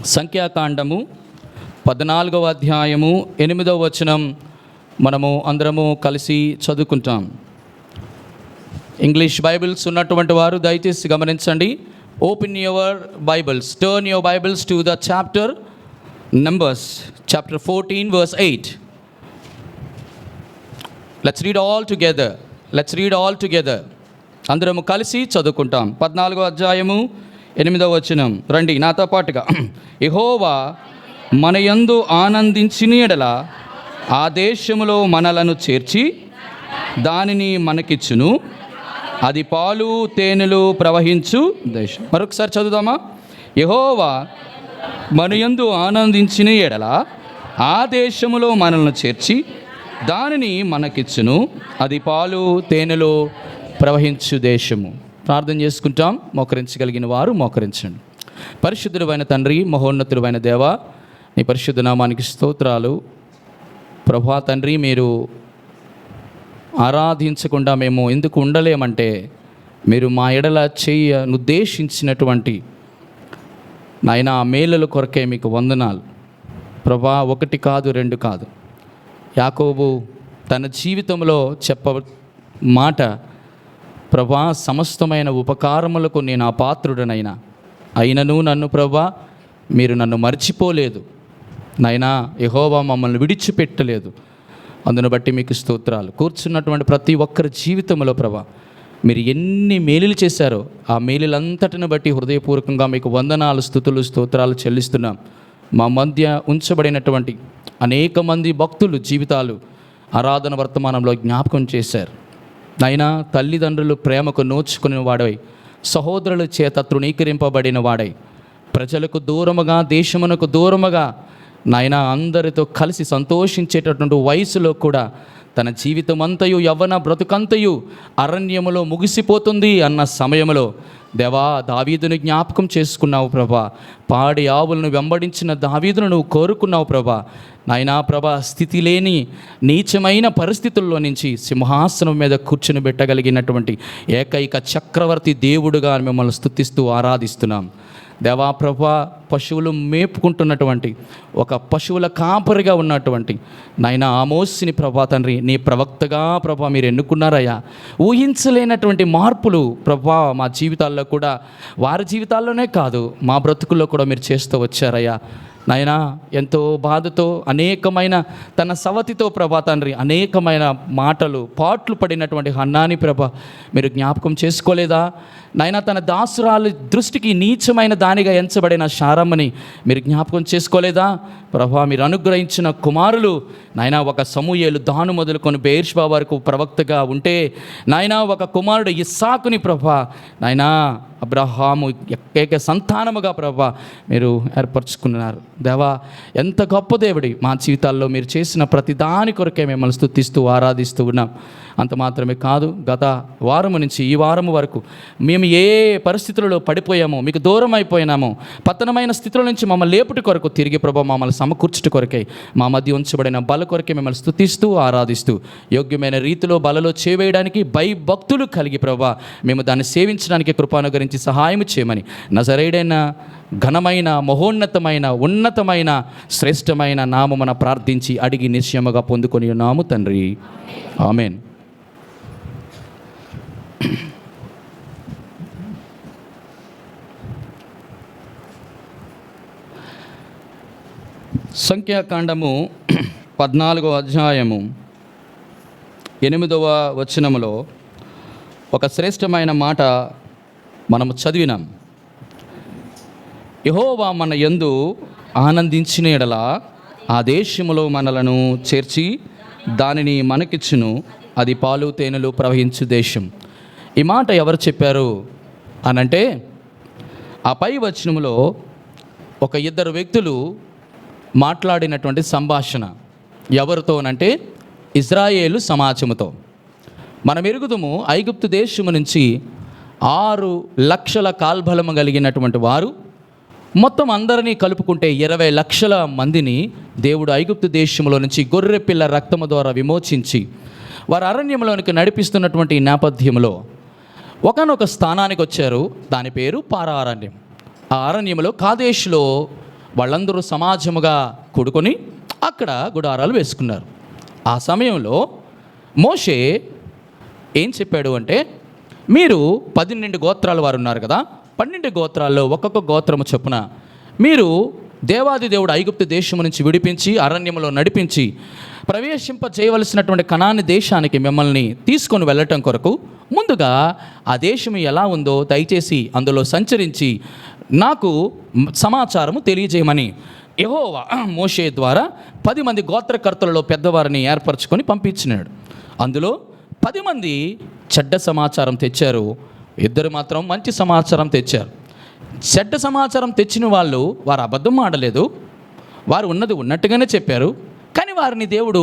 సంఖ్యాకాండము 14వ అధ్యాయము 8వ వచనం మనము అందరము కలిసి చదువుకుంటాం. ఇంగ్లీష్ బైబిల్స్ ఉన్నటువంటి వారు దయచేసి గమనించండి. Open your Bibles, turn your Bibles to the chapter Numbers chapter 14 verse 8. Let's read all together. అందరము కలిసి చదువుకుంటాం. 14వ అధ్యాయము 8వ వచనం. రండి నాతో పాటుగా. యెహోవా మన యందు ఆనందించిన యెడల ఆ దేశములో మనలను చేర్చి దానిని మనకిచ్చును, అది పాలు తేనెలు ప్రవహించు దేశం. మరొకసారి చదువుదామా? యెహోవా మన యందు ఆనందించిన యెడల ఆ దేశములో మనల్ని చేర్చి దానిని మనకిచ్చును, అది పాలు తేనెలు ప్రవహించు దేశము. ప్రార్థన చేసుకుంటాం. మోకరించగలిగిన వారు మోకరించండి. పరిశుద్ధుడైన తండ్రి, మహోన్నతుడైన దేవా, నీ పరిశుద్ధ నామానికి స్తోత్రాలు. ప్రభా తండ్రి, మీరు ఆరాధించకుండా మేము ఎందుకు ఉండలేమంటే మీరు మా ఎడల ఉద్దేశించినటువంటి నాయనా ఆ మేలుల కొరకే మీకు వందనాలు ప్రభా. 1 కాదు 2 కాదు. యాకోబు తన జీవితంలో మాట ప్రభా, సమస్తమైన ఉపకారములకు నేను అపాత్రుడనైనా అయినను నన్ను ప్రభా మీరు నన్ను మర్చిపోలేదు నాయనా. యెహోవా మమ్మల్ని విడిచిపెట్టలేదు. అందును బట్టి మీకు స్తోత్రాలు. కూర్చున్నటువంటి ప్రతి ఒక్కరి జీవితంలో ప్రభా మీరు ఎన్ని మేలులు చేశారో ఆ మేలులంతటిని బట్టి హృదయపూర్వకంగా మీకు వందనాలు, స్తుతులు, స్తోత్రాలు చెల్లిస్తున్నాం. మా మధ్య ఉంచబడినటువంటి అనేక మంది భక్తులు జీవితాలు ఆరాధన వర్తమానంలో జ్ఞాపకం చేశారు నాయనా. తల్లిదండ్రులు ప్రేమకు నోచుకుని వాడై, సహోదరుల చేత తృణీకరింపబడిన వాడై, ప్రజలకు దూరముగా దేశమునకు దూరముగా నాయనా అందరితో కలిసి సంతోషించేటటువంటి వయసులో కూడా తన జీవితం అంతయు యవ్వన బ్రతుకంతయు అరణ్యములో ముగిసిపోతుంది అన్న సమయంలో దేవా దావీదును జ్ఞాపకం చేసుకున్నావు ప్రభా. పాడి ఆవులను వెంబడించిన దావీదును నువ్వు కోరుకున్నావు ప్రభా. నాయనా ప్రభా, స్థితి లేని నీచమైన పరిస్థితుల్లో నుంచి సింహాసనం మీద కూర్చుని పెట్టగలిగినటువంటి ఏకైక చక్రవర్తి దేవుడుగా మిమ్మల్ని స్తుతిస్తూ ఆరాధిస్తున్నాం దేవా. ప్రభా, పశువులు మేపుకుంటున్నటువంటి ఒక పశువుల కాపరిగా ఉన్నటువంటి నాయన ఆమోస్ని ప్రభా తండ్రి నీ ప్రవక్తగా ప్రభా మీరు ఎన్నుకున్నారయ్యా. ఊహించలేనటువంటి మార్పులు ప్రభా మా జీవితాల్లో కూడా, వారి జీవితాల్లోనే కాదు మా బ్రతుకుల్లో కూడా మీరు చేస్తూ వచ్చారయ్యా నాయనా. ఎంతో బాధతో అనేకమైన తన సవతితో ప్రభా తండ్రి అనేకమైన మాటలు పాట్లు పడినటువంటి హన్నాని ప్రభా మీరు జ్ఞాపకం చేసుకోలేదా నాయనా? తన దాసురాలు దృష్టికి నీచమైన దానిగా ఎంచబడిన శారమ్మని మీరు జ్ఞాపకం చేసుకోలేదా ప్రభా? మీరు అనుగ్రహించిన కుమారులు నాయనా, ఒక సమూయేలు దాను మొదలుకొని బెయేర్షెబా వరకు ప్రవక్తగా ఉంటే నాయనా, ఒక కుమారుడు ఇస్సాకుని ప్రభా నాయనా అబ్రహాము ఏకైక సంతానముగా ప్రభా మీరు ఏర్పరచుకున్నారు దేవా. ఎంత గొప్ప దేవుడి మా జీవితాల్లో మీరు చేసిన ప్రతి దాని కొరకే మిమ్మల్ని స్తుతిస్తూ ఆరాధిస్తూ ఉన్నాం. అంత మాత్రమే కాదు, గత వారము నుంచి ఈ వారము వరకు మేము ఏ పరిస్థితులలో పడిపోయామో, మీకు దూరం అయిపోయినామో, పతనమైన స్థితుల నుంచి మమ్మల్ని లేపుటి కొరకు తిరిగి ప్రభా మమ్మల్ని సమకూర్చుట కొరకై మా మధ్య ఉంచబడిన బల కొరకే మిమ్మల్ని స్తుతిస్తూ ఆరాధిస్తూ యోగ్యమైన రీతిలో బలలో చేవేయడానికి భక్తులు కలిగి ప్రభా మేము దాన్ని సేవించడానికి కృపానుగ్రహించి సహాయం చేయమని నజరేయుడైన ఘనమైన మహోన్నతమైన ఉన్నతమైన శ్రేష్టమైన నామమున ప్రార్థించి అడిగి నిశ్చయముగా పొందుకొని ఉన్నాము తండ్రి, ఆమేన్. సంఖ్యాకాండము 14వ అధ్యాయము 8వ వచనములో ఒక శ్రేష్టమైన మాట మనము చదివినాం. యెహోవా మన యందు ఆనందించిన యెడల ఆ దేశములో మనలను చేర్చి దానిని మనకిచ్చును, అది పాలు తేనెలు ప్రవహించు దేశం. ఈ మాట ఎవరు చెప్పారు అనంటే ఆ పై వచనములో ఒక 2 వ్యక్తులు మాట్లాడినటువంటి సంభాషణ. ఎవరితోనంటే ఇజ్రాయేలు సమాజముతో. మనం ఎరుగుదము ఐగుప్తు దేశము నుంచి 6 లక్షల కాల్బలము కలిగినటువంటి వారు, మొత్తం అందరినీ కలుపుకుంటే 20 లక్షల మందిని దేవుడు ఐగుప్తు దేశంలో నుంచి గొర్రెపిల్ల రక్తము ద్వారా విమోచించి వారు అరణ్యంలోనికి నడిపిస్తున్నటువంటి నేపథ్యంలో ఒకానొక స్థానానికి వచ్చారు. దాని పేరు పారా అరణ్యం. ఆ అరణ్యంలో కాదేశ్లో వాళ్ళందరూ సమాజముగా కూడుకొని అక్కడ గుడారాలు వేసుకున్నారు. ఆ సమయంలో మోషే ఏం చెప్పాడు అంటే, మీరు 12 గోత్రాల వారు ఉన్నారు కదా, 12 గోత్రాల్లో ఒక్కొక్క గోత్రము చొప్పున మీరు దేవాది దేవుడు ఐగుప్తు దేశము నుంచి విడిపించి అరణ్యములో నడిపించి ప్రవేశింపజేయవలసినటువంటి కనాని దేశానికి మిమ్మల్ని తీసుకొని వెళ్ళటం కొరకు ముందుగా ఆ దేశం ఎలా ఉందో దయచేసి అందులో సంచరించి నాకు సమాచారము తెలియజేయమని యెహోవా మోషే ద్వారా 10 మంది గోత్రకర్తలలో పెద్దవారిని ఏర్పరచుకొని పంపించినాడు. అందులో 10 మంది చెడ్డ సమాచారం తెచ్చారు, 2 మాత్రం మంచి సమాచారం తెచ్చారు. చెడ్డ సమాచారం తెచ్చిన వారు అబద్ధం ఆడలేదు, వారు ఉన్నది ఉన్నట్టుగానే చెప్పారు. కానీ వారిని దేవుడు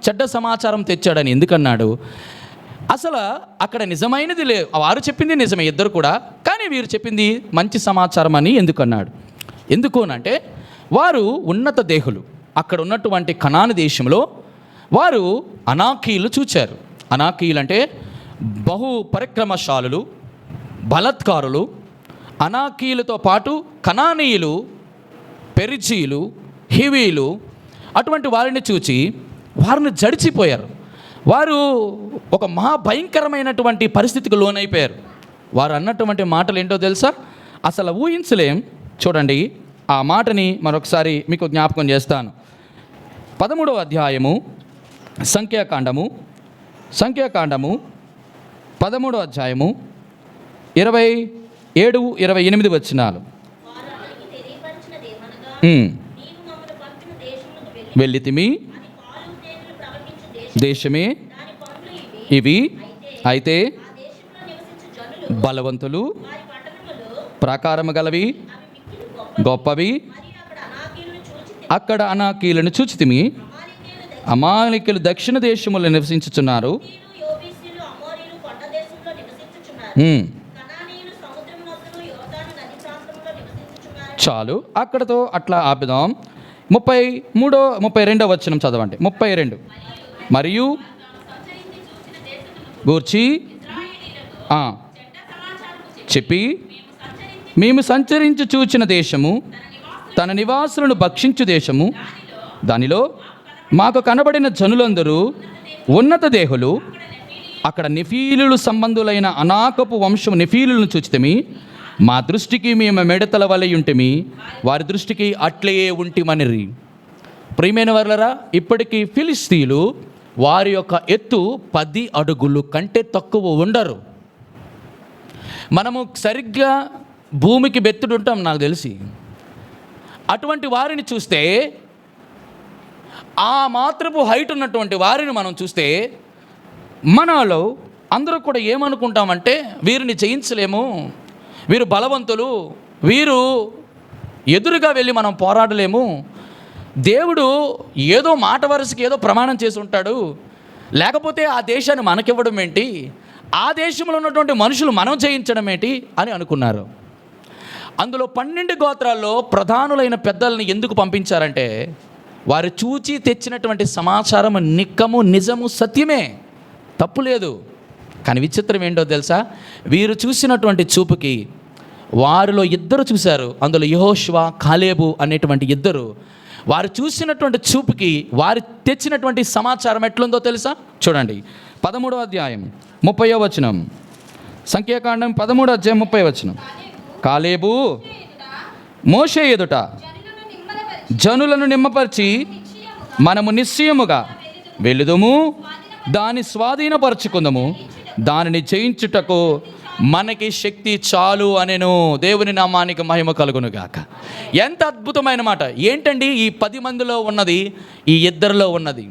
చెడ్డ సమాచారం తెచ్చాడని ఎందుకన్నాడు? అసలు అక్కడ నిజమైనది వారు చెప్పింది నిజమే 2 కూడా, కానీ వీరు చెప్పింది మంచి సమాచారం అని ఎందుకన్నాడు? ఎందుకు అంటే వారు ఉన్నత దేహులు. అక్కడ ఉన్నటువంటి కనాను దేశంలో వారు అనాకీలు చూచారు. అనాకీలు అంటే బహు పరిక్రమశాలులు, బలత్కారులు. అనాకీలతో పాటు కనానీయులు, పెరిజీలు, హివీలు అటువంటి వారిని చూచి వారిని జడిచిపోయారు. వారు ఒక మహాభయంకరమైనటువంటి పరిస్థితికి లోనైపోయారు. వారు అన్నటువంటి మాటలు ఏంటో తెలుసా? అసలు ఊహించలేం. చూడండి, ఆ మాటని మరొకసారి మీకు జ్ఞాపకం చేస్తాను. 13వ అధ్యాయము సంఖ్యాకాండము 13వ అధ్యాయము 27-28 వచనాలు. వెళ్ళితిమి, దేశమే ఇవి, అయితే బలవంతులు, ప్రాకారము గలవి, గొప్పవి. అక్కడ అనాకీలను చూచితిమి. అమాలేకీయులు దక్షిణ దేశములో నివసించుచున్నారు. చాలు, అక్కడతో అట్లా ఆపుదాం. 32వ వచనం చదవండి. 32. మరియు గూర్చి చెప్పి, మేము సంచరించి చూచిన దేశము తన నివాసులను భక్షించు దేశము, దానిలో మాకు కనబడిన జనులందరూ ఉన్నత దేహులు. అక్కడ నెఫీలులు సంబంధులైన అనాకపు వంశము నెఫీలులను చూచితిమి. మా దృష్టికి మేము మిడతల వలె ఉంటిమి, వారి దృష్టికి అట్లే ఉంటిమనిరి. ప్రియమైన వారలారా, ఇప్పటికీ ఫిలిస్తీయులు వారి యొక్క ఎత్తు 10 అడుగులు కంటే తక్కువ ఉండరు. మనము సరిగ్గా భూమికి బెత్తుడు ఉంటాం నాకు తెలిసి. అటువంటి వారిని చూస్తే, ఆ మాత్రపు హైట్ ఉన్నటువంటి వారిని మనం చూస్తే మనలో అందరూ కూడా ఏమనుకుంటామంటే, వీరిని జయించలేము, వీరు బలవంతులు, వీరు ఎదురుగా వెళ్ళి మనం పోరాడలేము, దేవుడు ఏదో మాట వరుసకి ఏదో ప్రమాణం చేసి ఉంటాడు, లేకపోతే ఆ దేశాన్ని మనకివ్వడం ఏంటి, ఆ దేశంలో ఉన్నటువంటి మనుషులు మనం జయించడం ఏంటి అని అనుకున్నారు. అందులో 12 గోత్రాల్లో ప్రధానులైన పెద్దల్ని ఎందుకు పంపించారంటే, వారు చూచి తెచ్చినటువంటి సమాచారం నిక్కము, నిజము, సత్యమే, తప్పు లేదు. కానీ విచిత్రం ఏంటో తెలుసా? వీరు చూసినటువంటి చూపుకి వారిలో 2 చూశారు. అందులో యెహోషువ, కాలేబు అనేటువంటి 2. వారు చూసినటువంటి చూపుకి వారు తెచ్చినటువంటి సమాచారం ఎట్లుందో తెలుసా? చూడండి, 13వ అధ్యాయం 30వ వచనం. సంఖ్యాకాండం 13వ అధ్యాయం 30వ వచనం. కాలేబు మోషే ఎదుట జనులను నిమ్మపరిచి, మనము నిశ్చయముగా వెళ్ళుదుము, దాన్ని స్వాధీనపరచుకుందాము, దానిని జయించుటకు మనకి శక్తి చాలు అనెను. దేవుని నామానికి మహిమ కలుగును గాక. ఎంత అద్భుతమైన మాట! ఏంటండి ఈ 10 మందిలో ఉన్నది, ఈ 2లో ఉన్నది?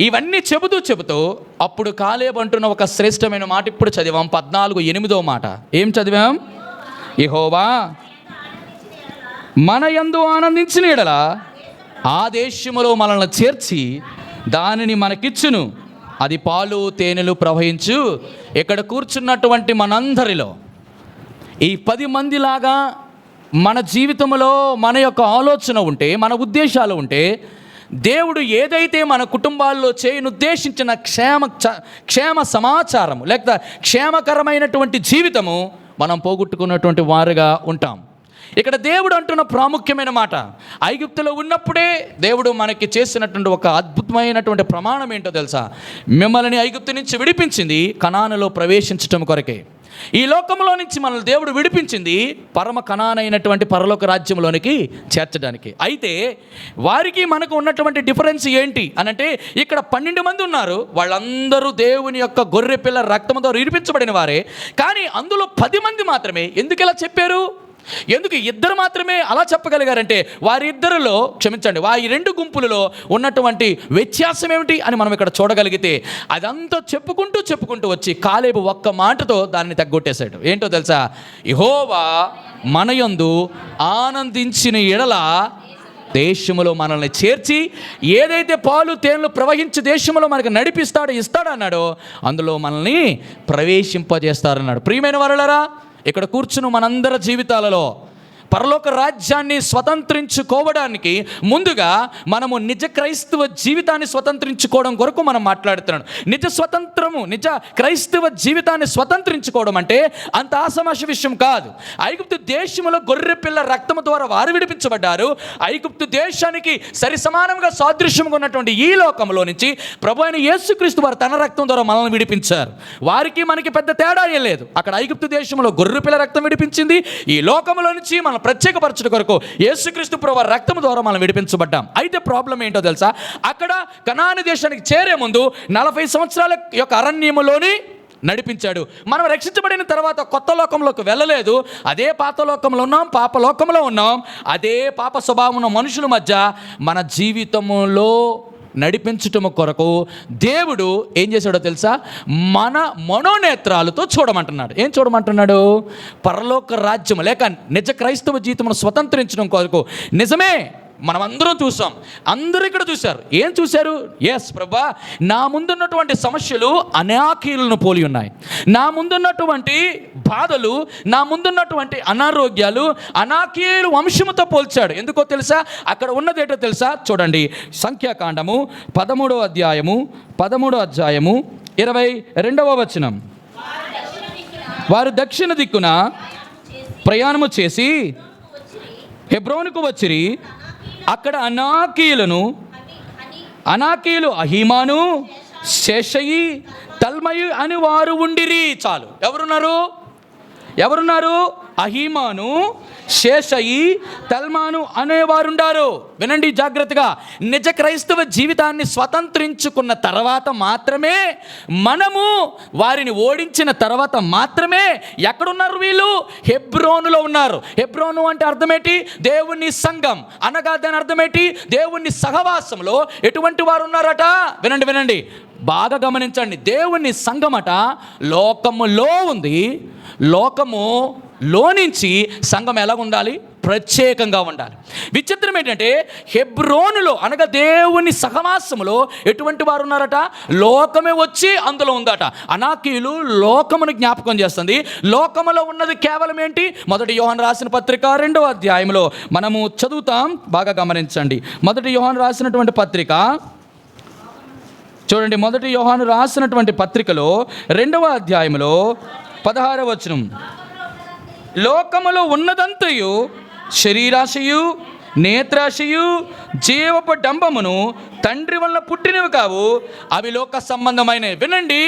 ఇవన్నీ చెబుతూ అప్పుడు కాలేబు అంటున్న ఒక శ్రేష్టమైన మాట ఇప్పుడు చదివాం. 14:8వ మాట ఏం చదివాం? యెహోవా మన యందు ఆనందించిన యెడల ఆ దేశములో మనల్ని చేర్చి దానిని మనకిచ్చును, అది పాలు తేనెలు ప్రవహించు. ఇక్కడ కూర్చున్నటువంటి మనందరిలో ఈ 10 మందిలాగా మన జీవితంలో మన యొక్క ఆలోచన ఉంటే, మన ఉద్దేశాలు ఉంటే, దేవుడు ఏదైతే మన కుటుంబాల్లో చేయనుద్దేశించిన క్షేమ సమాచారము లేక క్షేమకరమైనటువంటి జీవితము మనం పోగొట్టుకున్నటువంటి వారుగా ఉంటాం. ఇక్కడ దేవుడు అంటున్న ప్రాముఖ్యమైన మాట, ఐగుప్తులో ఉన్నప్పుడే దేవుడు మనకి చేసినటువంటి ఒక అద్భుతమైనటువంటి ప్రమాణం ఏంటో తెలుసా? మిమ్మల్ని ఐగుప్తు నుంచి విడిపించింది కనానులో ప్రవేశించటం కొరకే. ఈ లోకంలో నుంచి మనల్ని దేవుడు విడిపించింది పరమ కనానైనటువంటి పరలోక రాజ్యంలోనికి చేర్చడానికి. అయితే వారికి మనకు ఉన్నటువంటి డిఫరెన్స్ ఏంటి అనంటే, ఇక్కడ 12 మంది ఉన్నారు, వాళ్ళందరూ దేవుని యొక్క గొర్రె పిల్ల రక్తంతో విడిపించబడిన వారే. కానీ అందులో 10 మంది మాత్రమే. ఎందుకు ఇలా చెప్పారు? ఎందుకు ఇద్దరు మాత్రమే అలా చెప్పగలిగారంటే, వారిద్దరిలో వారి 2 గుంపులలో ఉన్నటువంటి వ్యత్యాసం ఏమిటి అని మనం ఇక్కడ చూడగలిగితే, అదంతా చెప్పుకుంటూ వచ్చి కాలేబు ఒక్క మాటతో దాన్ని తగ్గొట్టేశాడు. ఏంటో తెలుసా? యెహోవా మనయందు ఆనందించిన ఎడల దేశములో మనల్ని చేర్చి, ఏదైతే పాలు తేనెలు ప్రవహించి దేశంలో మనకు ఇస్తాడన్నాడో అందులో మనల్ని ప్రవేశింపజేస్తారన్నాడు. ప్రియమైన వారలారా, ఇక్కడ కూర్చుని మనందరి జీవితాలలో పరలోక రాజ్యాన్ని స్వతంత్రించుకోవడానికి ముందుగా మనము నిజ క్రైస్తవ జీవితాన్ని స్వతంత్రించుకోవడం కొరకు మనం మాట్లాడుతున్నాం. నిజ క్రైస్తవ జీవితాన్ని స్వతంత్రించుకోవడం అంటే అంత ఆసమాష విషయం కాదు. ఐగుప్తు దేశంలో గొర్రె పిల్ల రక్తము ద్వారా వారు విడిపించబడ్డారు. ఐగుప్తు దేశానికి సరి సమానంగా సాదృశ్యంగా ఉన్నటువంటి ఈ లోకంలో నుంచి ప్రభు అయిన యేసుక్రీస్తు వారు తన రక్తం ద్వారా మనల్ని విడిపించారు. వారికి మనకి పెద్ద తేడా ఏం లేదు. అక్కడ ఐగుప్తు దేశంలో గొర్రె పిల్ల రక్తం విడిపించింది. ఈ లోకంలో నుంచి మనం ప్రత్యేకపరచడం కొరకు యేసుక్రీస్తు ప్రభువు రక్తం ద్వారా మనం విడిపించబడ్డాం. అయితే ప్రాబ్లం ఏంటో తెలుసా? అక్కడ కనాను దేశానికి చేరే ముందు 40 సంవత్సరాల యొక్క అరణ్యములోని నడిపించాడు. మనం రక్షించబడిన తర్వాత కొత్త లోకంలోకి వెళ్ళలేదు. అదే పాత లోకంలో ఉన్నాం, పాప లోకంలో ఉన్నాం. అదే పాప స్వభావం ఉన్న మనుషుల మధ్య మన జీవితంలో నడిపించటం కొరకు దేవుడు ఏం చేశాడో తెలుసా? మన మనోనేత్రాలతో చూడమంటున్నాడు. ఏం చూడమంటున్నాడు? పరలోక రాజ్యం లేక నిజ క్రైస్తవ జీవితమును స్వతంత్రించడం కొరకు. నిజమే, మనం అందరం చూసాం, అందరూ ఇక్కడ చూశారు. ఏం చూశారు? ఎస్ ప్రభా, నా ముందున్నటువంటి సమస్యలు అనాకీలను పోలి ఉన్నాయి. నా ముందున్నటువంటి బాధలు, నా ముందున్నటువంటి అనారోగ్యాలు అనాకీలు వంశముతో పోల్చాడు. ఎందుకో తెలుసా? అక్కడ ఉన్నదేటో తెలుసా? చూడండి, సంఖ్యాకాండము 13వ అధ్యాయము 22వ వచనం. వారు దక్షిణ దిక్కున ప్రయాణము చేసి హెబ్రోనుకు వచ్చిరి. అక్కడ అనాకీలు అహీమాను, శేషయి, తల్మయి అని వారు ఉండిరి. చాలు. ఎవరున్నారు? అహీమాను, శేషయి, తల్మాను అనేవారు ఉండారు. వినండి జాగ్రత్తగా. నిజ క్రైస్తవ జీవితాన్ని స్వతంత్రించుకున్న తర్వాత మాత్రమే, మనము వారిని ఓడించిన తర్వాత మాత్రమే ఎక్కడున్నారు వీళ్ళు? హెబ్రోనులో ఉన్నారు. హెబ్రోను అంటే అర్థమేంటి? దేవుని సంఘం అనగా దాని అర్థమేంటి? దేవుని సహవాసంలో ఎటువంటి వారు ఉన్నారట? వినండి బాగా గమనించండి. దేవుని సంఘమట లోకములో ఉంది. లోకములో నుంచి సంఘం ఎలా ఉండాలి? ప్రత్యేకంగా ఉండాలి. విచిత్రం ఏంటంటే, హెబ్రోనులో అనగా దేవుని సహవాసములో ఎటువంటి వారు ఉన్నారట? లోకమే వచ్చి అందులో ఉందట. అనాకీలు లోకమును జ్ఞాపకం చేస్తుంది. లోకములో ఉన్నది కేవలం ఏంటి? 1 యోహాను రాసిన పత్రిక 2వ అధ్యాయంలో మనము చదువుతాం. బాగా గమనించండి. 1 యోహాను రాసినటువంటి పత్రిక చూడండి. 1 యోహాను రాసినటువంటి పత్రికలో 2వ అధ్యాయంలో 16వ వచనం. లోకములో ఉన్నదంతయు శరీరాశయు, నేత్రాశయు, జీవపు డంబమును తండ్రి వల్ల పుట్టినవి కావు, అవి లోక సంబంధమైనవి. వినండి,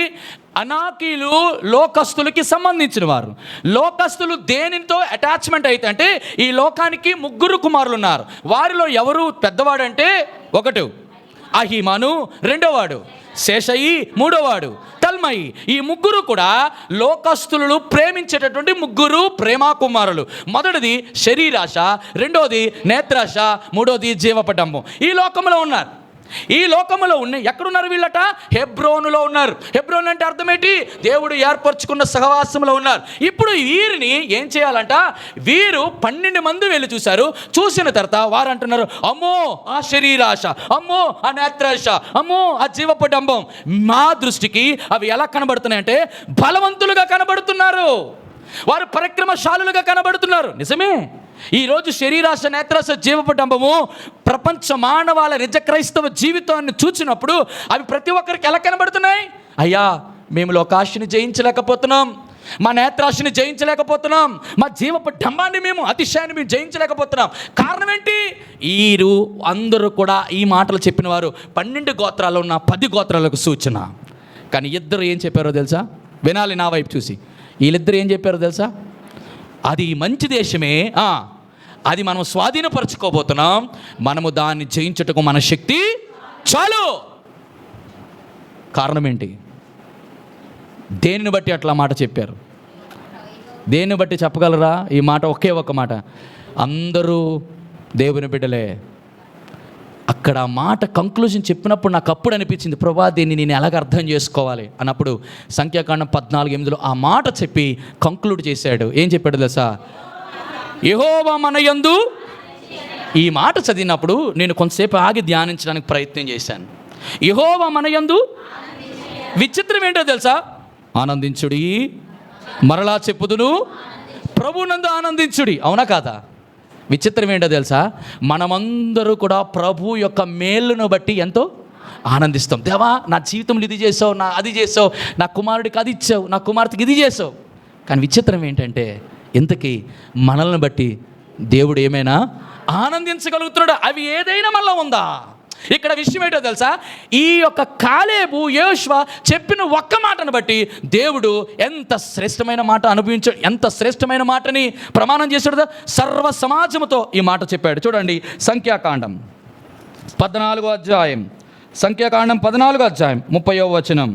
అనాకీలు లోకస్తులకి సంబంధించిన వారు. లోకస్తులు దేనితో అటాచ్మెంట్ అయితే అంటే, ఈ లోకానికి 3 కుమారులు ఉన్నారు. వారిలో ఎవరు పెద్దవాడంటే? 1 అహీమాను, 2వాడు శేషయి, 3వాడు తల్మయి. ఈ 3 కూడా లోకస్తులు ప్రేమించేటటువంటి 3 ప్రేమా కుమారులు. మొదటిది శరీరాశ, 2వది నేత్రాశ, 3వది జీవపడంబం. ఈ లోకంలో ఉన్నారు. ఈ లోకంలో ఎక్కడున్నారు వీళ్ళట? హెబ్రోనులో ఉన్నారు. హెబ్రోన్ అంటే అర్థం ఏంటి? దేవుడు ఏర్పరచుకున్న సహవాసంలో ఉన్నారు. ఇప్పుడు వీరిని ఏం చేయాలంట? వీరు 12 మంది వెళ్ళి చూశారు. చూసిన తర్వాత వారు అంటున్నారు, అమ్మో ఆ శరీరాశ, అమ్మో ఆ నేత్రాశ, అమ్మో ఆ జీవపడంబం. మా దృష్టికి అవి ఎలా కనబడుతున్నాయంటే బలవంతులుగా కనబడుతున్నారు. వారు పరాక్రమశాలులుగా కనబడుతున్నారు. నిజమే. ఈరోజు శరీరాశ, నేత్రాశ, జీవపడంబము ప్రపంచ మానవాళ నిజ క్రైస్తవ జీవితాన్ని చూచినప్పుడు అవి ప్రతి ఒక్కరికి ఎలా కనబడుతున్నాయి? అయ్యా, మేము లోకాశని జయించలేకపోతున్నాం, మా నేత్రాశని జయించలేకపోతున్నాం, మా జీవపు డంబాన్ని మేము అతిశయాన్ని మేము జయించలేకపోతున్నాం. కారణం ఏంటి? వీరు అందరూ కూడా ఈ మాటలు చెప్పిన వారు 12 గోత్రాల్లో ఉన్న 10 గోత్రాలకు సూచన. కానీ ఇద్దరు ఏం చెప్పారో తెలుసా? వినాలి నా వైపు చూసి. వీళ్ళిద్దరు ఏం చెప్పారో తెలుసా? అది మంచి దేశమే, అది మనం స్వాధీనపరచుకోబోతున్నాం, మనము దాన్ని జయించుటకు మన శక్తి చాలు. కారణం ఏంటి? దేనిని బట్టి అట్లా మాట చెప్పారు? దేన్ని బట్టి చెప్పగలరా ఈ మాట? ఒకే ఒక మాట, అందరూ దేవుని బిడ్డలే. అక్కడ ఆ మాట కంక్లూజన్ చెప్పినప్పుడు నాకు అప్పుడు అనిపించింది, ప్రభా దీన్ని నేను ఎలాగ అర్థం చేసుకోవాలి అన్నప్పుడు సంఖ్యాకాండం 14:8 ఆ మాట చెప్పి కంక్లూడ్ చేశాడు. ఏం చెప్పాడు తెలుసా? యెహోవా మన యందు. ఈ మాట చదివినప్పుడు నేను కొంతసేపు ఆగి ధ్యానించడానికి ప్రయత్నం చేశాను. యెహోవా మన యందు. విచిత్రం ఏంటో తెలుసా? ఆనందించుడి, మరలా చెప్పుదును, ప్రభునందు ఆనందించుడి. అవునా కాదా? విచిత్రం ఏంటో తెలుసా? మనమందరూ కూడా ప్రభు యొక్క మేలును బట్టి ఎంతో ఆనందిస్తాం. దేవా నా జీవితంలో ఇది చేసావు, నా అది చేసావు, నా కుమారుడికి అది ఇచ్చావు, నా కుమార్తెకి ఇది చేసావు. కానీ విచిత్రం ఏంటంటే ఇంతకీ మనల్ని బట్టి దేవుడు ఏమైనా ఆనందించగలుగుతున్నాడు? అవి ఏదైనా మనలో ఉందా? ఇక్కడ విషయం ఏంటో తెలుసా? ఈ యొక్క కాలేబు యోషువ చెప్పిన ఒక్క మాటను బట్టి దేవుడు ఎంత శ్రేష్టమైన మాట అనుభవించాడు, ఎంత శ్రేష్టమైన మాటని ప్రమాణం చేశాడు. సర్వ సమాజముతో ఈ మాట చెప్పాడు. చూడండి సంఖ్యాకాండం 14వ అధ్యాయం, సంఖ్యాకాండం 14వ అధ్యాయం 30వ వచనం.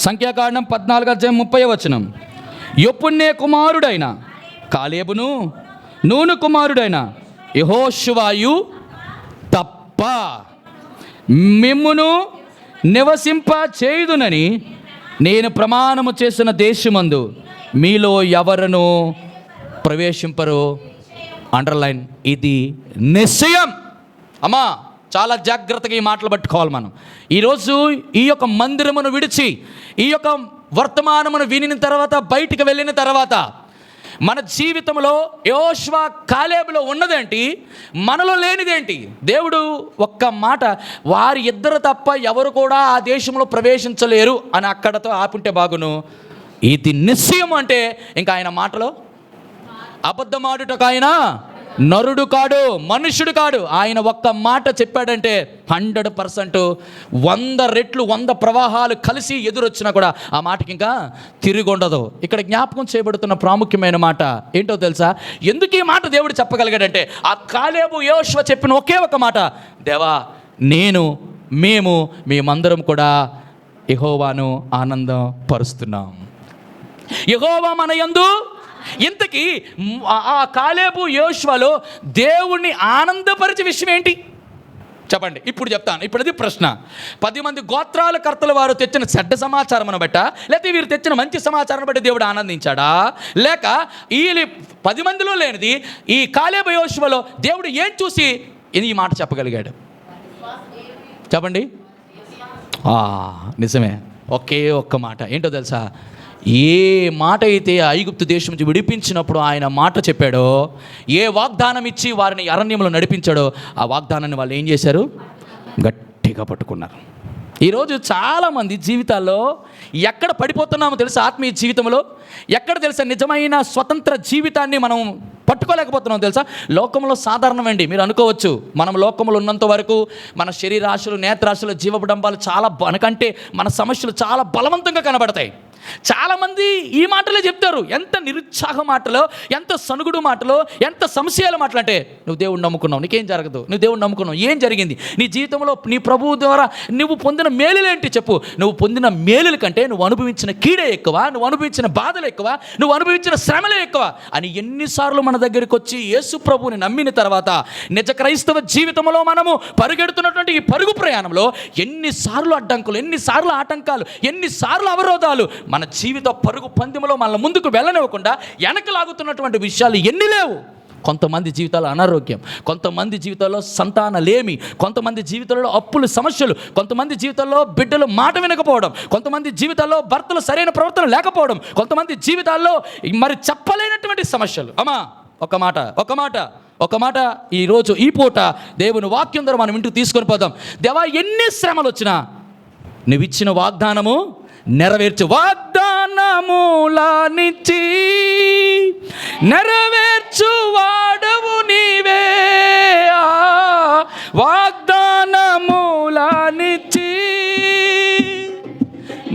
సంఖ్యాకాండం 14వ అధ్యాయం 30వ వచనం. యెఫున్నె కుమారుడైన కాలేబును నూను కుమారుడైన యెహోషువయు తప్ప మిమ్మును నివసింప చేయుదునని నేను ప్రమాణము చేసిన దేశమందు మీలో ఎవరును ప్రవేశింపరు. అండర్లైన్, ఇది నిశ్చయం. అమ్మా చాలా జాగ్రత్తగా ఈ మాటలు పట్టుకోవాలి మనం. ఈరోజు ఈ యొక్క మందిరమును విడిచి ఈ యొక్క వర్తమానమును వినిన తర్వాత బయటికి వెళ్ళిన తర్వాత మన జీవితంలో యోషువ కాలేబులో ఉన్నదేంటి, మనలో లేనిదేంటి? దేవుడు ఒక్క మాట, వారి ఇద్దరు తప్ప ఎవరు కూడా ఆ దేశంలో ప్రవేశించలేరు అని అక్కడతో ఆపుంటే బాగును. ఇది నిశ్చయం అంటే ఇంకా ఆయన మాటలో అబద్ధమాడుటకు ఆయన నరుడు కాడు, మనుష్యుడు కాడు. ఆయన ఒక్క మాట చెప్పాడంటే 100%, 100 రెట్లు 100 ప్రవాహాలు కలిసి ఎదురొచ్చినా కూడా ఆ మాటకి ఇంకా తిరిగి ఉండదు. ఇక్కడ జ్ఞాపకం చేయబడుతున్న ప్రాముఖ్యమైన మాట ఏంటో తెలుసా? ఎందుకు ఈ మాట దేవుడు చెప్పగలిగాడంటే ఆ కాలేబు యోషువ చెప్పిన ఒకే ఒక మాట, దేవా మేమందరం కూడా యెహోవాను ఆనందం పరుస్తున్నాం. యెహోవా మన యందు. ఇంతకీ ఆ కాలేబు యోషువలో దేవుణ్ణి ఆనందపరిచే విషయం ఏంటి చెప్పండి? ఇప్పుడు చెప్తాను. ఇప్పుడు అది ప్రశ్న. 10 మంది గోత్రాల కర్తల వారు తెచ్చిన చెడ్డ సమాచారం బట్ట, లేకపోతే వీరు తెచ్చిన మంచి సమాచారం బట్టి దేవుడు ఆనందించాడా? లేక ఈ 10 మందిలో లేనిది ఈ కాలేబు యోషువలో దేవుడు ఏం చూసి ఈ మాట చెప్పగలిగాడు చెప్పండి? నిజమే, ఒకే ఒక్క మాట. ఏంటో తెలుసా? ఏ మాట అయితే ఐగుప్తు దేశం నుంచి విడిపించినప్పుడు ఆయన మాట చెప్పాడో, ఏ వాగ్దానం ఇచ్చి వారిని అరణ్యంలో నడిపించాడో ఆ వాగ్దానాన్ని వాళ్ళు ఏం చేశారు? గట్టిగా పట్టుకున్నారు. ఈరోజు చాలామంది జీవితాల్లో ఎక్కడ పడిపోతున్నామో తెలుసా? ఆత్మీయ జీవితంలో ఎక్కడ తెలుసా? నిజమైన స్వతంత్ర జీవితాన్ని మనం పట్టుకోలేకపోతున్నాం తెలుసా? లోకంలో సాధారణమండి. మీరు అనుకోవచ్చు మనం లోకంలో ఉన్నంత వరకు మన శరీరాశలు, నేత్రాశలు, జీవబడంబాలు చాలా మనకంటే మన సమస్యలు చాలా బలవంతంగా కనబడతాయి. చాలామంది ఈ మాటలే చెప్తారు. ఎంత నిరుత్సాహ మాటలో, ఎంత సనుగుడు మాటలో, ఎంత సంశయాల మాటలు. అంటే నువ్వు దేవుణ్ణి నమ్ముకున్నావు, నీకేం జరగదు. నువ్వు దేవుణ్ణి నమ్ముకున్నావు, ఏం జరిగింది? నీ జీవితంలో నీ ప్రభువు ద్వారా నువ్వు పొందిన మేలులేంటి చెప్పు? నువ్వు పొందిన మేలుల కంటే నువ్వు అనుభవించిన కీడే ఎక్కువ, నువ్వు అనుభవించిన బాధలు ఎక్కువ, నువ్వు అనుభవించిన శ్రమలే ఎక్కువ అని ఎన్నిసార్లు మన దగ్గరికి వచ్చి యేసు ప్రభువుని నమ్మిన తర్వాత నిజ క్రైస్తవ జీవితంలో మనము పరుగెడుతున్నటువంటి ఈ పరుగు ప్రయాణంలో ఎన్నిసార్లు అడ్డంకులు, ఎన్నిసార్లు ఆటంకాలు, ఎన్నిసార్లు అవరోధాలు మన జీవిత పరుగు పందెంలో మన ముందుకు వెళ్ళనివ్వకుండా వెనకలాగుతున్నటువంటి విషయాలు ఎన్ని లేవు. కొంతమంది జీవితాల్లో అనారోగ్యం, కొంతమంది జీవితాల్లో సంతానలేమి, కొంతమంది జీవితాల్లో అప్పులు సమస్యలు, కొంతమంది జీవితాల్లో బిడ్డలు మాట వినకపోవడం, కొంతమంది జీవితాల్లో భర్తలు సరైన ప్రవర్తన లేకపోవడం, కొంతమంది జీవితాల్లో మరి చెప్పలేనటువంటి సమస్యలు. అమ్మా ఒక మాట ఈరోజు ఈ పూట దేవుని వాక్యం ద్వారా మనం ఇంటికి తీసుకొని పోదాం. దేవా ఎన్ని శ్రమలు వచ్చినా నువ్వు ఇచ్చిన వాగ్దానము నెరవేర్చు. వాగ్దానములనిచ్చి నెరవేర్చు వాడవు నీవే. వాగ్దానములనిచ్చి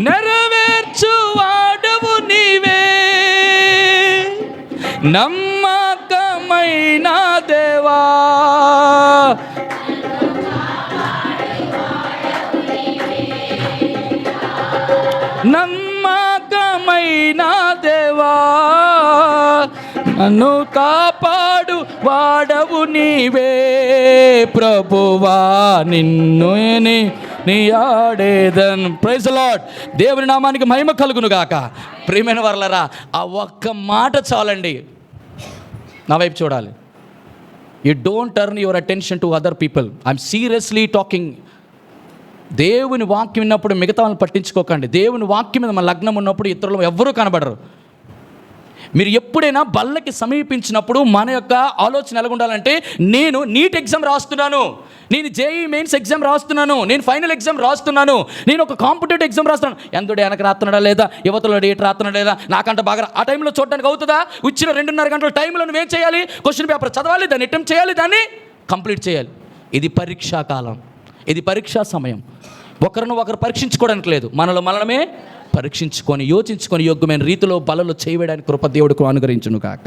నెరవేర్చు వాడవు నీవే. నమ్మకమైన దేవా, నమ్మకమైన దేవా, నన్ను కాపాడు వాడవు నీవే. ప్రభువా నిన్ను నీ ఆడేదన్. Praise the lord. దేవుని నామానికి మహిమ కలుగును గాక. ప్రియమైన వర్లరా, ఆ ఒక్క మాట చాలండి. నా వైపు చూడాలి. You don't turn your attention to other people. I'm seriously talking. దేవుని వాక్యం విన్నప్పుడు మిగతా వాళ్ళని పట్టించుకోకండి. దేవుని వాక్యం మీద మన లగ్నం ఉన్నప్పుడు ఇతరులు ఎవ్వరూ కనబడరు. మీరు ఎప్పుడైనా బల్లకి సమీపించినప్పుడు మన యొక్క ఆలోచన ఎలాగుండాలంటే, నేను నీట్ ఎగ్జామ్ రాస్తున్నాను, నేను జేఈ మెయిన్స్ ఎగ్జామ్ రాస్తున్నాను, నేను ఫైనల్ ఎగ్జామ్ రాస్తున్నాను, నేను ఒక కాంపిటేటివ్ ఎగ్జామ్ రాస్తున్నాను. ఎందుడు వెనక రాస్తున్నాడా లేదా, యువతలో డేట్ రాస్తున్నాడా లేదా, నాకంటే బాగా ఆ టైంలో చూడడానికి అవుతుందా? ఇచ్చిన 2.5 గంటల టైంలో నువ్వేం చేయాలి? క్వశ్చన్ పేపర్ చదవాలి, దాన్ని అటెంప్ట్ చేయాలి, దాన్ని కంప్లీట్ చేయాలి. ఇది పరీక్షా కాలం, ఇది పరీక్షా సమయం. ఒకరిని ఒకరు పరీక్షించుకోవడానికి లేదు, మనలో మనమే పరీక్షించుకొని యోచించుకొని యోగ్యమైన రీతిలో బలలో చేయడానికి కృప దేవుడికి అనుగ్రహించును కాక.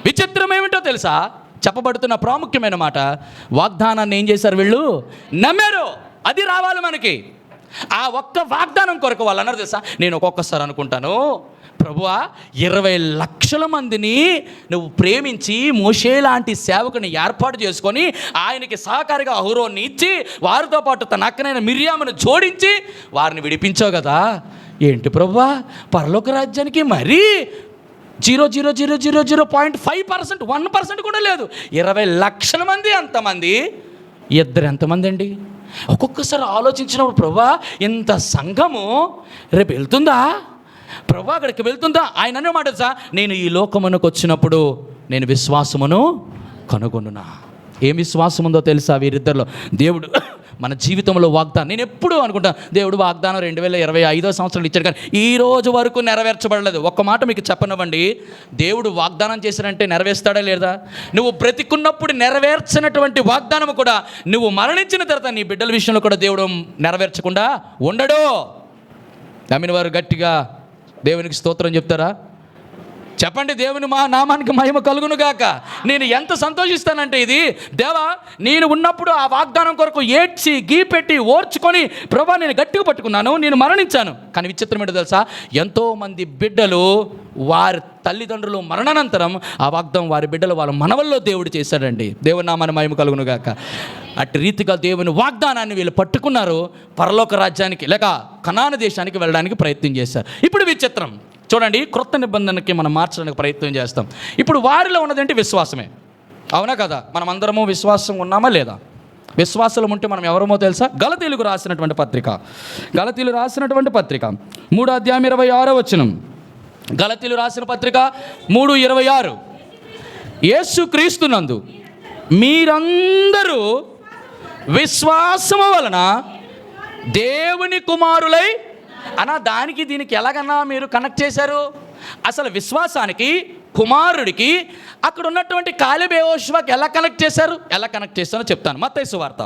విచిత్రం ఏమిటో తెలుసా? చెప్పబడుతున్న ప్రాముఖ్యమైన మాట, వాగ్దానాన్ని ఏం చేశారు వీళ్ళు? నమ్మారు. అది రావాలి మనకి. ఆ ఒక్క వాగ్దానం కొరకు వాళ్ళు అన్నారు తెలుసా, నేను ఒక్కొక్కసారి అనుకుంటాను, ప్రభువా 20 లక్షల మందిని నువ్వు ప్రేమించి మోషే లాంటి సేవకుని ఏర్పాటు చేసుకొని ఆయనకి సహకారిగా అహరోన్ని ఇచ్చి వారితో పాటు తన అక్కనైన మిర్యామును జోడించి వారిని విడిపించావు కదా, ఏంటి ప్రభువా పరలోక రాజ్యానికి మరీ 0.0000.5%, 1% కూడా లేదు. 20 లక్షల మంది, అంతమంది, ఇద్దరు ఎంతమంది అండి? ఒక్కొక్కసారి ఆలోచించినప్పుడు ప్రభువా ఇంత సంఘము రేపు వెళ్తుందా, ప్రభువా అక్కడికి వెళ్తుందా? ఆయన అన్నమాట సార్, నేను ఈ లోకమునకు వచ్చినప్పుడు నేను విశ్వాసమును కనుగొనునా. ఏం విశ్వాసం ఉందో తెలుసా వీరిద్దరిలో? దేవుడు మన జీవితంలో వాగ్దానం, నేను ఎప్పుడు అనుకుంటాను దేవుడు వాగ్దానం 2025 సంవత్సరాలు ఇచ్చాడు, కానీ ఈ రోజు వరకు నెరవేర్చబడలేదు. ఒక్క మాట మీకు చెప్పనివ్వండి, దేవుడు వాగ్దానం చేశాడంటే నెరవేర్స్తాడా లేదా? నువ్వు బ్రతికున్నప్పుడు నెరవేర్చినటువంటి వాగ్దానం కూడా నువ్వు మరణించిన తర్వాత నీ బిడ్డల విషయంలో కూడా దేవుడు నెరవేర్చకుండా ఉండడు. నమ్మిన వారు గట్టిగా దేవునికి స్తోత్రం చెప్తారా? చెప్పండి. దేవుని మా నామానికి మహిమ కలుగును గాక. నేను ఎంత సంతోషిస్తానంటే, ఇది దేవా నేను ఉన్నప్పుడు ఆ వాగ్దానం కొరకు ఏడ్చి గీపెట్టి ఓర్చుకొని ప్రభా నేను గట్టిగా పట్టుకున్నాను, నేను మరణించాను. కానీ విచిత్రం ఏంటో తెలుసా, ఎంతోమంది బిడ్డలు వారి తల్లిదండ్రులు మరణానంతరం ఆ వాగ్దానం వారి బిడ్డలు వాళ్ళ మనవల్లో దేవుడు చేశాడండి. దేవుని నామానికి మహిమ కలుగును గాక. అట్టి రీతిగా దేవుని వాగ్దానాన్ని వీళ్ళు పట్టుకున్నారు, పరలోక రాజ్యానికి లేక కనాను దేశానికి వెళ్ళడానికి ప్రయత్నం చేశారు. ఇప్పుడు విచిత్రం చూడండి, క్రొత్త నిబంధనకి మనం మార్చడానికి ప్రయత్నం చేస్తాం. ఇప్పుడు వారిలో ఉన్నదేంటి? విశ్వాసమే. అవునా కదా? మనం అందరము విశ్వాసం ఉన్నామా లేదా? విశ్వాసం ఉంటే మనం ఎవరమో తెలుసా? గలతీయులకు రాసినటువంటి పత్రిక, గలతీయులు రాసినటువంటి పత్రిక 3వ అధ్యాయం 26వ వచనం. గలతీయులు రాసిన పత్రిక 3:26. యేసు క్రీస్తునందు మీరందరూ విశ్వాసము వలన దేవుని కుమారులై అన్న, దానికి దీనికి ఎలాగన్నా మీరు కనెక్ట్ చేశారు? అసలు విశ్వాసానికి, కుమారుడికి, అక్కడ ఉన్నటువంటి కాలేబు యెహోషువకి ఎలా కనెక్ట్ చేశారు? ఎలా కనెక్ట్ చేస్తారో చెప్తాను. మత్తయి సువార్త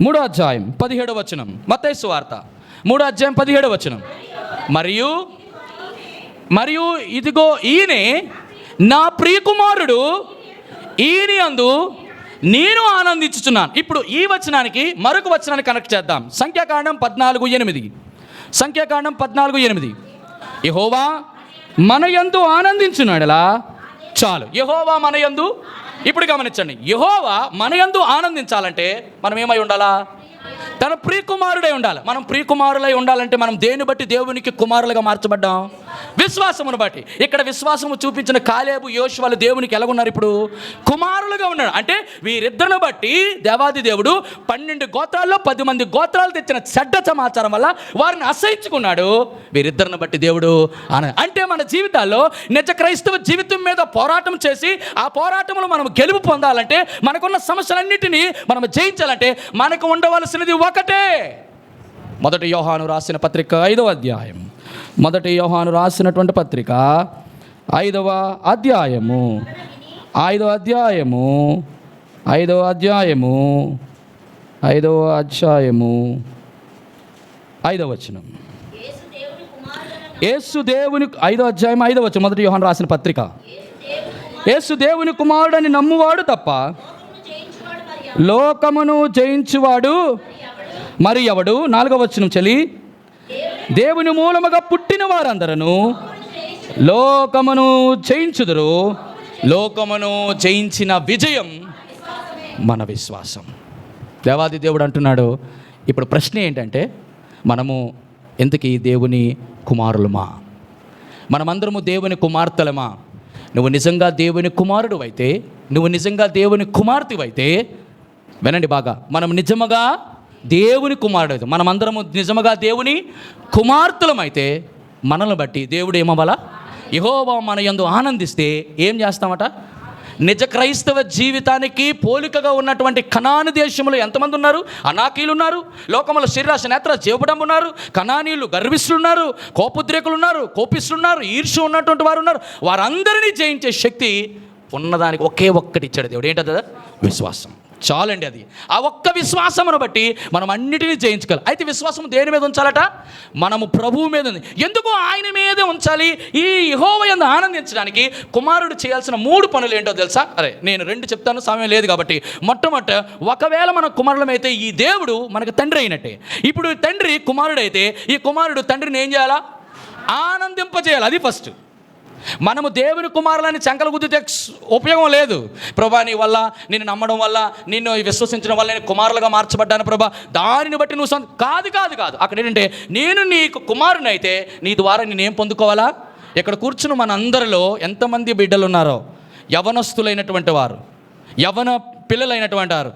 3వ అధ్యాయం 17వ వచనం. మత్తయి సువార్త 3వ అధ్యాయం 17వ వచనం. మరియు ఇదిగో ఈయనే నా ప్రియ కుమారుడు, ఈయన యందు నేను ఆనందించుచున్నాను. ఇప్పుడు ఈ వచనానికి మరొక వచనాన్ని కనెక్ట్ చేద్దాం. సంఖ్యాకాండం 14:8. సంఖ్యాకాండం 14:8. యెహోవా మన యందు ఆనందించున్నాడలా చాలు. యెహోవా మన యందు. ఇప్పుడు గమనించండి, యెహోవా మన యందు ఆనందించాలంటే మనం ఏమై ఉండాలా? తన ప్రియకుమారుడై ఉండాలి. మనం ప్రియకుమారులై ఉండాలంటే మనం దేని బట్టి దేవునికి కుమారులుగా మార్చబడ్డాం? విశ్వాసమును బట్టి. ఇక్కడ విశ్వాసము చూపించిన కాలేబు యోషువలు దేవునికి ఎలాగున్నారు? ఇప్పుడు కుమారులుగా ఉన్నారు. అంటే వీరిద్దరిని బట్టి దేవాది దేవుడు 12 గోత్రాల్లో 10 మంది గోత్రాలు తెచ్చిన చెడ్డ సమాచారం వల్ల వారిని అసహించుకున్నాడు. వీరిద్దరిని బట్టి దేవుడు అంటే మన జీవితాల్లో నిజ క్రైస్తవ జీవితం మీద పోరాటం చేసి ఆ పోరాటంలో మనం గెలుపు పొందాలంటే, మనకున్న సమస్యలన్నిటినీ మనం జయించాలంటే మనకు ఉండవలసినది ఒకటే, మొదటి యోహాను రాసిన పత్రిక 5వ అధ్యాయం. మొదటి యోహాను రాసినటువంటి పత్రిక 5వ అధ్యాయము 5వ అధ్యాయము 5వ అధ్యాయము 5వ అధ్యాయము 5వ వచనం. యేసు దేవుని 5వ అధ్యాయం 5వ వచనం. మొదటి యోహాను రాసిన పత్రిక. యేసు దేవుని కుమారుడని నమ్మువాడు తప్ప లోకమును జయించువాడు మరి ఎవడు? 4వ వచనం చలి. దేవుని మూలముగా పుట్టిన వారందరూ లోకమును జయించుదురు, లోకమును జయించిన విజయం మన విశ్వాసం. దేవాది దేవుడు అంటున్నాడు. ఇప్పుడు ప్రశ్న ఏంటంటే, మనము ఎందుకు దేవుని కుమారులమా? మనమందరము దేవుని కుమార్తెలమా? నువ్వు నిజంగా దేవుని కుమారుడు అయితే, నువ్వు నిజంగా దేవుని కుమార్తెవైతే, వినండి బాగా, మనం నిజముగా దేవుని కుమారుడు అయితే, మనమందరము నిజముగా దేవుని కుమార్తెలమైతే, మనల్ని బట్టి దేవుడు ఏమవ్వాలా? యెహోవా మన యందు ఆనందిస్తే ఏం చేస్తామట? నిజ క్రైస్తవ జీవితానికి పోలికగా ఉన్నటువంటి కనాను దేశంలో ఎంతమంది ఉన్నారు? అనాకీలు ఉన్నారు, లోకముల శరీరాశ నేత్ర జీవడం ఉన్నారు, కనానీయులు గర్విస్తులు ఉన్నారు, కోపోద్రేకులు ఉన్నారు, కోపిస్తున్నారు, ఈర్ష్య ఉన్నటువంటి వారు ఉన్నారు. వారందరినీ జయించే శక్తి ఉన్నదానికి ఒకే ఒక్కటి ఇచ్చాడు దేవుడు. ఏంటది? విశ్వాసం. చాలండి. అది ఆ ఒక్క విశ్వాసమును బట్టి మనం అన్నిటినీ జయించగలం. అయితే విశ్వాసం దేని మీద ఉంచాలట? మనము ప్రభువు మీద ఉంది. ఎందుకు ఆయన మీదే ఉంచాలి? ఈ యెహోవా యందు ఆనందించడానికి కుమారుడు చేయాల్సిన 3 పనులు ఏంటో తెలుసా? నేను 2 చెప్తాను, సమయం లేదు కాబట్టి. మొట్టమొదట, ఒకవేళ మన కుమారులమైతే ఈ దేవుడు మనకు తండ్రి అయినట్టే. ఇప్పుడు తండ్రి కుమారుడు అయితే, ఈ కుమారుడు తండ్రిని ఏం చేయాలా? ఆనందింపజేయాలి. అది ఫస్ట్. మనము దేవుని కుమారులని చంకలు గుద్దితే ఉపయోగం లేదు. ప్రభా, నీ వల్ల, నిన్ను నమ్మడం వల్ల, నిన్ను విశ్వసించడం వల్ల నేను కుమారులుగా మార్చబడ్డాను ప్రభా, దానిని బట్టి నువ్వు కాదు. అక్కడ ఏంటంటే, నేను నీకు కుమారుని అయితే నీ ద్వారా నేనేం పొందుకోవాలా? ఇక్కడ కూర్చుని మన అందరిలో ఎంతమంది బిడ్డలు ఉన్నారో, యవనస్తులైనటువంటి వారు, యవన పిల్లలైనటువంటి వారు,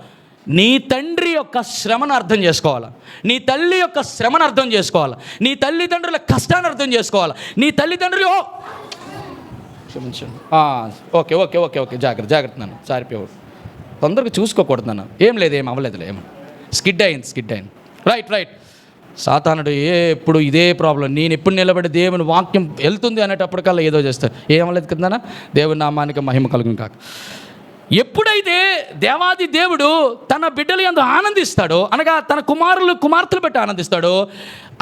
నీ తండ్రి యొక్క శ్రమను అర్థం చేసుకోవాలి, నీ తల్లి యొక్క శ్రమను అర్థం చేసుకోవాలి, నీ తల్లిదండ్రుల కష్టాన్ని అర్థం చేసుకోవాలి. నీ తల్లిదండ్రులు క్షమించండి, ఓకే, జాగ్రత్త నన్ను సారిపోయావు, తొందరగా చూసుకోకూడదు నన్ను. ఏం అవ్వలేదులే, స్కిడ్ అయింది. రైట్. సాతానుడు ఎప్పుడు ఇదే ప్రాబ్లం. నేను ఎప్పుడు నిలబడి దేవుని వాక్యం వెళ్తుంది అనేటప్పటికల్లా ఏదో చేస్తాను. ఏమలేదు కదా, దేవుని నామానికి మహిమ కలుగును కాక. ఎప్పుడైతే దేవాది దేవుడు తన బిడ్డలు యందు ఆనందిస్తాడో, అనగా తన కుమార్తెలు బట్టి ఆనందిస్తాడో,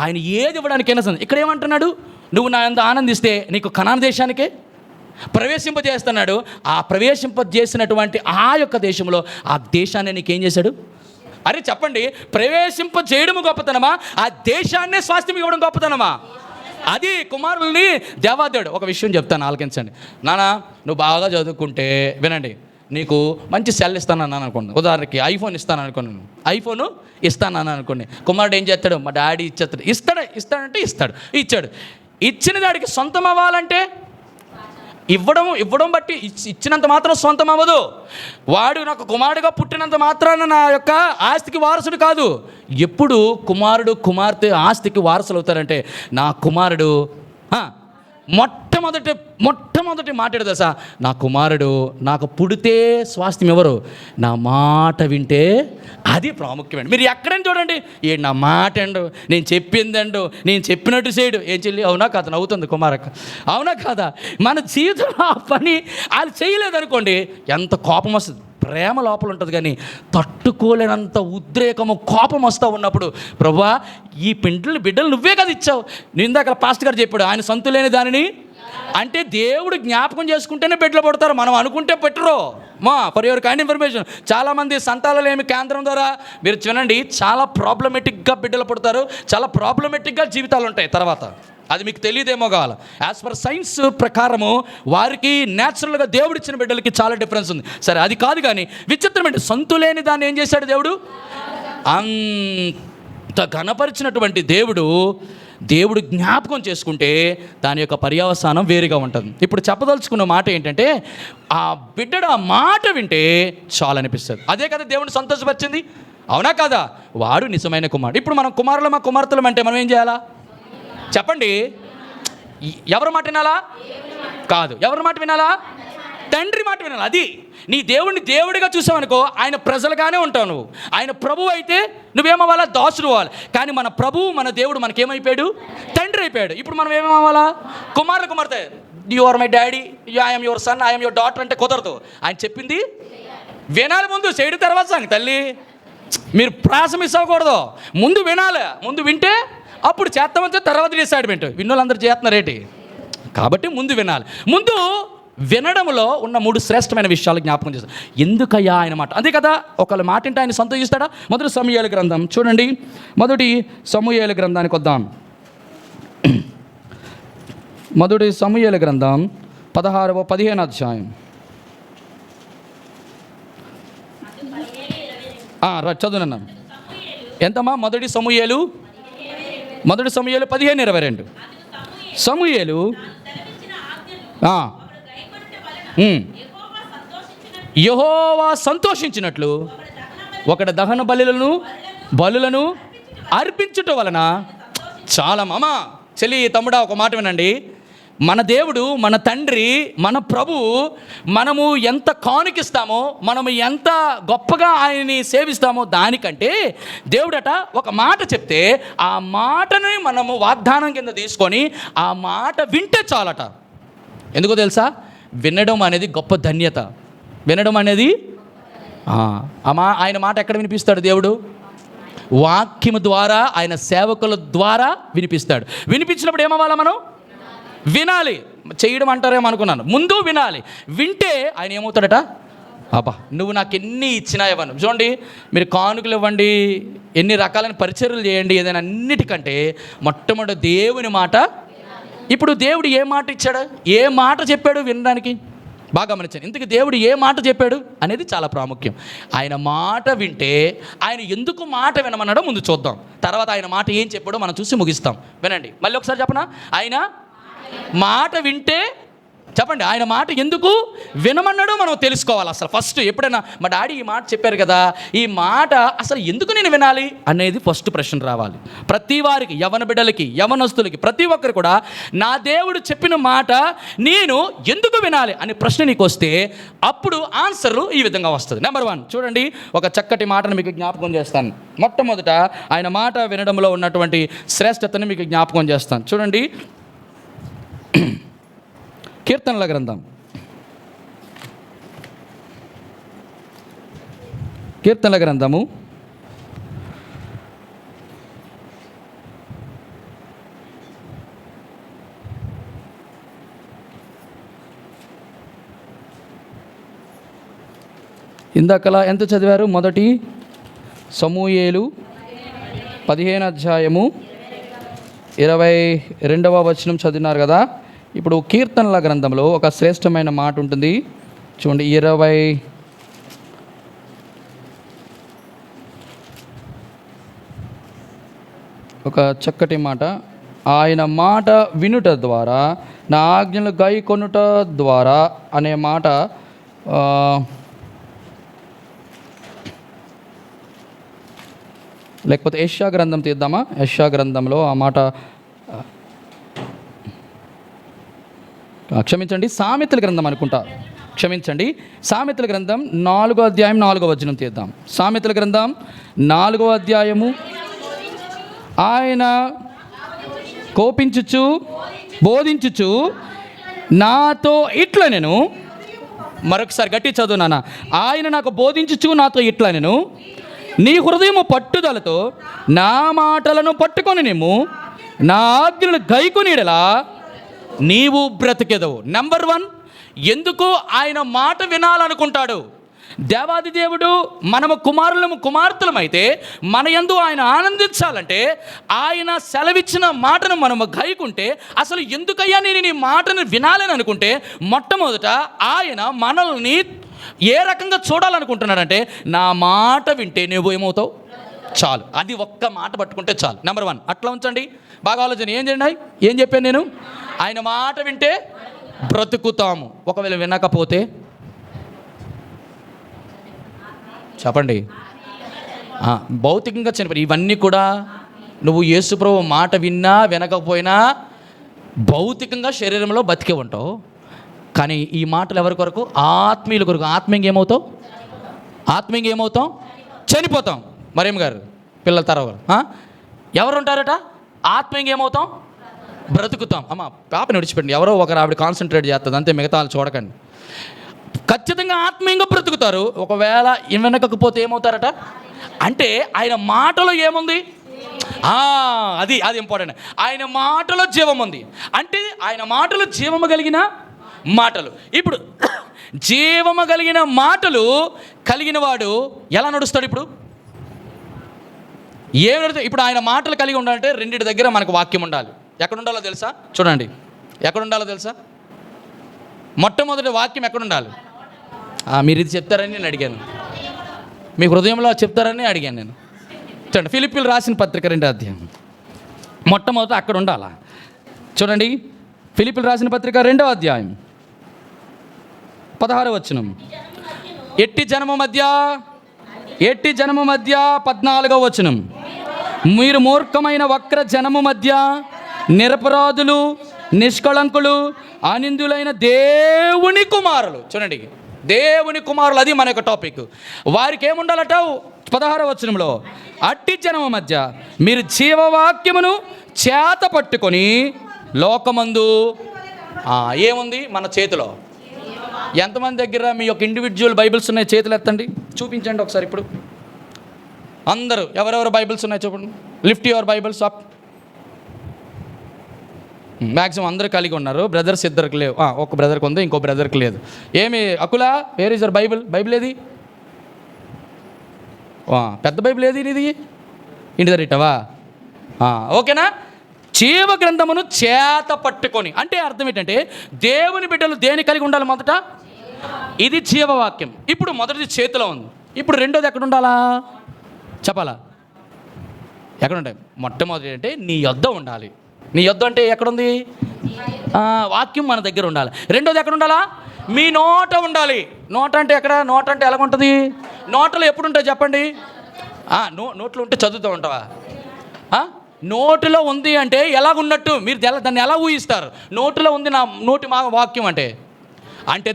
ఆయన ఏది ఇవ్వడానికైనా సరే. ఇక్కడ ఏమంటున్నాడు? నువ్వు నా యందు ఆనందిస్తే నీకు కనాను దేశానికే ప్రవేశింపజేస్తున్నాడు. ఆ ప్రవేశింపజేసినటువంటి ఆ యొక్క దేశంలో, ఆ దేశాన్ని నీకేం చేశాడు? అరే చెప్పండి, ప్రవేశింపజేయడము గొప్పతనమా? ఆ దేశాన్నే స్వాస్థ్యం ఇవ్వడం గొప్పతనమా? అది కుమారుల్ని దేవాదేవుడు. ఒక విషయం చెప్తాను, ఆలకించండి. నాన్న, నువ్వు బాగా చదువుకుంటే, వినండి, నీకు మంచి సెల్ ఇస్తానన్నాను అనుకోండి, ఉదాహరణకి ఐఫోన్ ఇస్తానని అనుకోండి. కుమారుడు ఏం చేస్తాడు? మా డాడీ ఇస్తాడంటే ఇచ్చాడు. ఇచ్చిన దాడికి సొంతం అవ్వాలంటే ఇవ్వడం బట్టి ఇచ్చినంత మాత్రం సొంతం అవ్వదు. వాడు నాకు కుమారుడుగా పుట్టినంత మాత్రాన నా యొక్క ఆస్తికి వారసుడు కాదు. ఎప్పుడు కుమారుడు కుమార్తె ఆస్తికి వారసులు అవుతారంటే, నా కుమారుడు మొట్టమొదటి మాట్లాడదా సార్, నా కుమారుడు నాకు పుడితే స్వాస్థ్యం ఎవరు? నా మాట వింటే అది ప్రాముఖ్యమండి. మీరు ఎక్కడైనా చూడండి, నా మాట అండు, నేను చెప్పిందండు, నేను చెప్పినట్టు చేయడు. ఏం చెల్లి, అవునా కాదా? నవ్వుతుంది కుమారక్క, అవునా కాదా? మన జీవితంలో ఆ పని వాళ్ళు చేయలేదనుకోండి, ఎంత కోపం వస్తుంది. ప్రేమ లోపల ఉంటుంది కానీ తట్టుకోలేనంత ఉద్రేకము, కోపం వస్తూ ఉన్నప్పుడు, ప్రభువా, ఈ బిడ్డలు నువ్వే కదా ఇచ్చావు. నేను ఇందాక పాస్టర్ గారు చెప్పాడు, ఆయన సొంత లేని దానిని అంటే దేవుడు జ్ఞాపకం చేసుకుంటేనే బిడ్డలు పడతారు, మనం అనుకుంటే పెట్టరు. ఫర్ యువర్ కైండ్ ఇన్ఫర్మేషన్, చాలామంది సంతానలేమి కేంద్రం ద్వారా మీరు వినండి, చాలా ప్రాబ్లమెటిక్గా బిడ్డలు పడతారు, చాలా ప్రాబ్లమెటిక్గా జీవితాలు ఉంటాయి తర్వాత. అది మీకు తెలియదేమో కావాలి. యాజ్ పర్ సైన్స్ ప్రకారము వారికి న్యాచురల్గా దేవుడిచ్చిన బిడ్డలకి చాలా డిఫరెన్స్ ఉంది. సరే, అది కాదు కానీ విచిత్రమంటే, సొంతులేని దాన్ని ఏం చేశాడు దేవుడు? అంత ఘనపరిచినటువంటి దేవుడు జ్ఞాపకం చేసుకుంటే దాని యొక్క పర్యవసానం వేరుగా ఉంటుంది. ఇప్పుడు చెప్పదలుచుకున్న మాట ఏంటంటే, ఆ బిడ్డడు ఆ మాట వింటే చాలా అనిపిస్తుంది. అదే కదా దేవుడిని సంతోషపరిచింది, అవునా కాదా? వాడు నిజమైన కుమారుడు. ఇప్పుడు మనం కుమార్తెలం అంటే మనం ఏం చేయాలా చెప్పండి? ఎవరి మాట వినాలా? కాదు. ఎవరి మాట వినాలా? తండ్రి మాట వినాలి. అది నీ దేవుడిని దేవుడిగా చూసావనుకో ఆయన ప్రజలుగానే ఉంటావు నువ్వు. ఆయన ప్రభువు అయితే నువ్వేమవ్వాలా? దాసుడు అవ్వాలి. కానీ మన ప్రభువు మన దేవుడు మనకేమైపోయాడు? తండ్రి అయిపోయాడు. ఇప్పుడు మనం ఏమవ్వాలా? కుమార్తె. You are my daddy, I'm your son, I'm your daughter అంటే కుదరదు. ఆయన చెప్పింది వినాలి ముందు, చేయడం తర్వాత సంగతి. తల్లి మీరు ప్రాస మిస్ అవ్వకూడదు, ముందు వినాలి. ముందు వింటే అప్పుడు చేస్తామంటే తర్వాత డిసైడ్మెంట్. విన్నోళ్ళందరూ చేస్తున్నారేంటి? కాబట్టి ముందు వినాలి. ముందు వినడంలో ఉన్న 3 శ్రేష్టమైన విషయాలు జ్ఞాపకం చేస్తాడు. ఎందుకయ్యా ఆయన మాట? అంతే కదా, ఒకళ్ళ మాట వింటే ఆయన సంతోషిస్తాడా? మొదటి సమూయేలు గ్రంథం చూడండి. మొదటి సమూయేలు గ్రంథానికి వద్దాం. మొదటి సమూయేలు గ్రంథం 15వ అధ్యాయం. చదువునన్నా ఎంతమ్మా? మొదటి సమూయేలు 15:22. సమూయేలు యెహోవా సంతోషించినట్లు ఒకటి దహన బలులను అర్పించుట వలన చాలా. మామా చెల్లి తమ్ముడా ఒక మాట వినండి. మన దేవుడు, మన తండ్రి, మన ప్రభువు, మనము ఎంత కానుకిస్తామో, మనము ఎంత గొప్పగా ఆయన్ని సేవిస్తామో దానికంటే దేవుడట ఒక మాట చెప్తే ఆ మాటని మనము వాగ్దానం కింద తీసుకొని ఆ మాట వింటే చాలట. ఎందుకో తెలుసా? వినడం అనేది గొప్ప ధన్యత. వినడం అనేది ఆయన మాట ఎక్కడ వినిపిస్తాడు? దేవుడు వాక్యము ద్వారా, ఆయన సేవకుల ద్వారా వినిపిస్తాడు. వినిపించినప్పుడు ఏమవ్వాలా? మనం వినాలి. చేయడం అంటారేమో అనుకున్నాను. ముందు వినాలి. వింటే ఆయన ఏమవుతాడట? అబ్బా నువ్వు నాకు ఎన్ని ఇచ్చినా ఇవ్వను. చూడండి, మీరు కానుకలు ఇవ్వండి, ఎన్ని రకాలైన పరిచర్యలు చేయండి, ఏదైనా అన్నిటికంటే మొట్టమొదటి దేవుని మాట. ఇప్పుడు దేవుడు ఏ మాట ఇచ్చాడు? ఏ మాట చెప్పాడు వినడానికి? బాగా గమనించండి. ఇంతకీ దేవుడు ఏ మాట చెప్పాడు అనేది చాలా ప్రాముఖ్యం. ఆయన మాట వింటే, ఆయన ఎందుకు మాట వినమన్నాడో ముందు చూద్దాం. తర్వాత ఆయన మాట ఏం చెప్పాడో మనం చూసి ముగిస్తాం. వినండి, మళ్ళీ ఒకసారి చెప్పనా? ఆయన మాట వింటే, చెప్పండి, ఆయన మాట ఎందుకు వినమన్నాడో మనం తెలుసుకోవాలి. అసలు ఫస్ట్ ఎప్పుడైనా మా డాడీ ఈ మాట చెప్పారు కదా, ఈ మాట అసలు ఎందుకు నేను వినాలి అనేది ఫస్ట్ ప్రశ్న రావాలి. ప్రతి వారికి, యవన బిడ్డలకి, యవనస్తులకి, ప్రతి ఒక్కరు కూడా నా దేవుడు చెప్పిన మాట నేను ఎందుకు వినాలి అనే ప్రశ్న నీకు వస్తే అప్పుడు ఆన్సర్ ఈ విధంగా వస్తుంది. నెంబర్ 1 చూడండి, ఒక చక్కటి మాటను మీకు జ్ఞాపకం చేస్తాను. మొట్టమొదట ఆయన మాట వినడంలో ఉన్నటువంటి శ్రేష్టతను మీకు జ్ఞాపకం చేస్తాను. చూడండి, కీర్తనల గ్రంథం ఇందాకలా ఎంత చదివారు? మొదటి సమూయేలు 15వ అధ్యాయము 22వ వచనం చదివినారు కదా. ఇప్పుడు కీర్తనల గ్రంథంలో ఒక శ్రేష్టమైన మాట ఉంటుంది. చూడండి, 20 ఒక చక్కటి మాట. ఆయన మాట వినుట ద్వారా, నా ఆజ్ఞలు గైకొనుట ద్వారా అనే మాట. లేకపోతే యెషయా గ్రంథం తీద్దామా? యెషయా గ్రంథంలో ఆ మాట, క్షమించండి, సామెతల గ్రంథం అనుకుంటా, క్షమించండి, సామెతల గ్రంథం 4వ అధ్యాయం 4వ వచనం తీద్దాం. సామెతల గ్రంథం 4వ అధ్యాయము. ఆయన కోపించుచు బోధించుచు నాతో ఇట్లా నేను, మరొకసారి గట్టి చదువు నాన్న. ఆయన నాకు బోధించుచు నాతో ఇట్లా నేను, నీ హృదయము పట్టుదలతో నా మాటలను పట్టుకొని నేము నా ఆజ్ఞలను గైకొనిడలా నీవు బ్రతికెదవు. నెంబర్ 1, ఎందుకు ఆయన మాట వినాలనుకుంటాడు? దేవాది దేవుడు మనము కుమార్తెలమైతే మన యందు ఆయన ఆనందించాలంటే ఆయన సెలవిచ్చిన మాటను మనము గైకుంటే, అసలు ఎందుకయ్యా నేను ఈ మాటను వినాలని అనుకుంటే, మొట్టమొదట ఆయన మనల్ని ఏ రకంగా చూడాలనుకుంటున్నాడంటే, నా మాట వింటే నువ్వు ఏమవుతావు? చాలు. అది ఒక్క మాట పట్టుకుంటే చాలు. నెంబర్ 1 అట్లా ఉంచండి. బాగా ఆలోచన. ఏం చేయండి? ఏం చెప్పాను నేను? ఆయన మాట వింటే బ్రతుకుతాము. ఒకవేళ వినకపోతే చెప్పండి, భౌతికంగా చనిపోయి. ఇవన్నీ కూడా నువ్వు యేసుప్రభు మాట విన్నా వినకపోయినా భౌతికంగా శరీరంలో బతికే ఉంటావు. కానీ ఈ మాటలు ఎవరి కొరకు? ఆత్మీయుల కొరకు. ఆత్మీయంగా ఏమవుతాం? చనిపోతాం. మరేం గారు పిల్లల తర్వాత ఎవరు ఉంటారట? ఆత్మీయంగా ఏమవుతాం? బ్రతుకుతాం. అమ్మ పాపని విడిచిపెట్టండి, ఎవరో ఒకరు ఆవిడ కాన్సన్ట్రేట్ చేస్తుంది అంతే, మిగతా వాళ్ళు చూడకండి. ఖచ్చితంగా ఆత్మీయంగా బ్రతుకుతారు. ఒకవేళ వెనకపోతే ఏమవుతారట? అంటే ఆయన మాటలో ఏముంది? అది ఇంపార్టెంట్. ఆయన మాటలో జీవం ఉంది. అంటే ఆయన మాటలో జీవము కలిగిన మాటలు. ఇప్పుడు జీవము కలిగిన మాటలు కలిగిన వాడు ఎలా నడుస్తాడు? ఇప్పుడు ఏం నడుస్తాడు? ఇప్పుడు ఆయన మాటలు కలిగి ఉండాలంటే రెండింటి దగ్గర మనకు వాక్యం ఉండాలి. ఎక్కడ ఉండాలో తెలుసా? చూడండి, ఎక్కడ ఉండాలో తెలుసా? మొట్టమొదటి వాక్యం ఎక్కడ ఉండాలి? మీరు ఇది చెప్తారని నేను అడిగాను, మీ హృదయంలో చెప్తారని అడిగాను నేను. చూడండి, ఫిలిప్పీలు రాసిన పత్రిక 2వ అధ్యాయం మొట్టమొదట అక్కడ ఉండాలా. చూడండి, ఫిలిప్పీలు రాసిన పత్రిక 2వ అధ్యాయం 16వ వచనం. ఎట్టి జనము మధ్య 14వ వచనం. మీరు మూర్ఖమైన వక్ర జనము మధ్య నిరపరాధులు, నిష్కళంకులు, అనిందులైన దేవుని కుమారులు. చూడండి, దేవుని కుమారులు, అది మన యొక్క టాపిక్. వారికి ఏముండాలట? 16వ వచనంలో, అట్టి జనము మధ్య మీరు జీవవాక్యమును చేత పట్టుకొని లోకమందు ఏముంది మన చేతిలో? ఎంతమంది దగ్గర మీ యొక్క ఇండివిజువల్ బైబిల్స్ ఉన్నాయి? చేతులు ఎత్తండి, చూపించండి ఒకసారి. ఇప్పుడు అందరూ ఎవరెవరు బైబిల్స్ ఉన్నాయి చూడండి. Lift your Bibles up. Maximum అందరూ కలిగి ఉన్నారు. బ్రదర్స్ ఇద్దరికి లేవు. ఒక బ్రదర్కి ఉంది, ఇంకో బ్రదర్కి లేదు. ఏమి అకులా, వేర్ ఈజ్ యువర్ బైబిల్ ఏది? పెద్ద బైబిల్ ఏది ఇది? ఇంటి దగ్గర ఇట్టవా? ఓకేనా? జీవ గ్రంథమును చేత పట్టుకొని అంటే అర్థం ఏంటంటే దేవుని బిడ్డలు దేని కలిగి ఉండాలి? మొదట ఇది జీవవాక్యం. ఇప్పుడు మొదటిది చేతిలో ఉంది. ఇప్పుడు రెండోది ఎక్కడ ఉండాలా చెప్పాలా? ఎక్కడ ఉంటాయి? మొట్టమొదటి అంటే నీ యొద్ద ఉండాలి. నీ యొద్ద అంటే ఎక్కడుంది? వాక్యం మన దగ్గర ఉండాలి. రెండోది ఎక్కడ ఉండాలా? మీ నోట ఉండాలి. నోట అంటే ఎక్కడ? నోట అంటే ఎలాగుంటుంది? నోటలో ఎప్పుడు ఉంటాయి చెప్పండి? నోట్లో ఉంటే చదువుతూ ఉంటావా? నోటిలో ఉంది అంటే ఎలాగున్నట్టు? మీరు దాన్ని ఎలా ఊహిస్తారు? నోటిలో ఉంది నా నోటి మా వాక్యం అంటే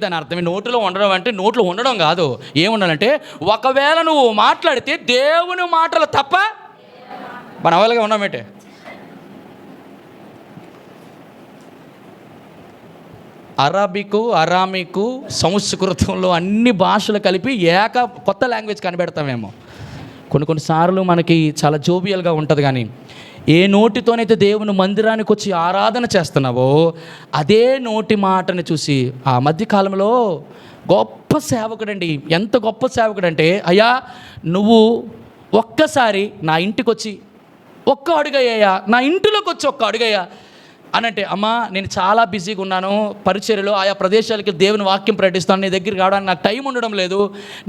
దాని అర్థమే నోటిలో ఉండడం అంటే నోట్లో ఉండడం కాదు. ఏముండాలంటే ఒకవేళ నువ్వు మాట్లాడితే దేవుని మాటలు తప్ప మన అవలుగా ఉన్నామేంటే. అరామికు సంస్కృతంలో అన్ని భాషలు కలిపి కొత్త లాంగ్వేజ్ కనిపెడతామేమో. కొన్నిసార్లు మనకి చాలా జోబియల్గా ఉంటుంది. కానీ ఏ నోటితోనైతే దేవుని మందిరానికి వచ్చి ఆరాధన చేస్తున్నావో అదే నోటి మాటని చూసి ఆ మధ్యకాలంలో గొప్ప సేవకుడండి, ఎంత గొప్ప సేవకుడంటే, అయ్యా నువ్వు ఒక్కసారి నా ఇంటికి వచ్చి ఒక్క అడుగయ్యా, నా ఇంటిలోకి వచ్చి ఒక్క అడుగయ్యా అని అంటే, అమ్మా నేను చాలా బిజీగా ఉన్నాను, పరిచర్యలో ఆయా ప్రదేశాలకి దేవుని వాక్యం ప్రకటిస్తాను, నీ దగ్గరికి రావడానికి నాకు టైం ఉండడం లేదు,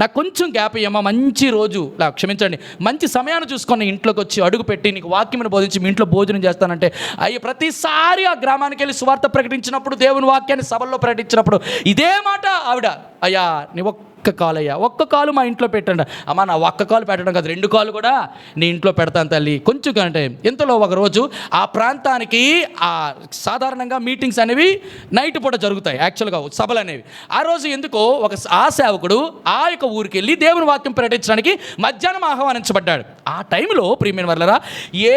నాకు కొంచెం గ్యాప్ ఇయ్యమ్మా, మంచి రోజు క్షమించండి మంచి సమయాన్ని చూసుకొని ఇంట్లోకి వచ్చి అడుగు పెట్టి నీకు వాక్యమును బోధించి మీ ఇంట్లో భోజనం చేస్తానంటే, అయ్యా ప్రతిసారి ఆ గ్రామానికి వెళ్ళి సువార్త ప్రకటించినప్పుడు, దేవుని వాక్యాన్ని సభల్లో ప్రకటించినప్పుడు ఇదే మాట ఆవిడ, అయ్యా నీ ఒక్క కాలు మా ఇంట్లో పెట్టండి. అమ్మా నా ఒక్క కాలు పెట్టడం కాదు, 2 కాలు కూడా నీ ఇంట్లో పెడతాను తల్లి కొంచెం. అంటే ఇంతలో ఒకరోజు ఆ ప్రాంతానికి సాధారణంగా మీటింగ్స్ అనేవి నైట్ పూట జరుగుతాయి, యాక్చువల్గా సభలు అనేవి. ఆ రోజు ఎందుకో ఆ సేవకుడు ఆ యొక్క ఊరికి వెళ్ళి దేవుని వాక్యం ప్రకటించడానికి మధ్యాహ్నం ఆహ్వానించబడ్డాడు. ఆ టైంలో ప్రియమైన వాళ్ళరా, ఏ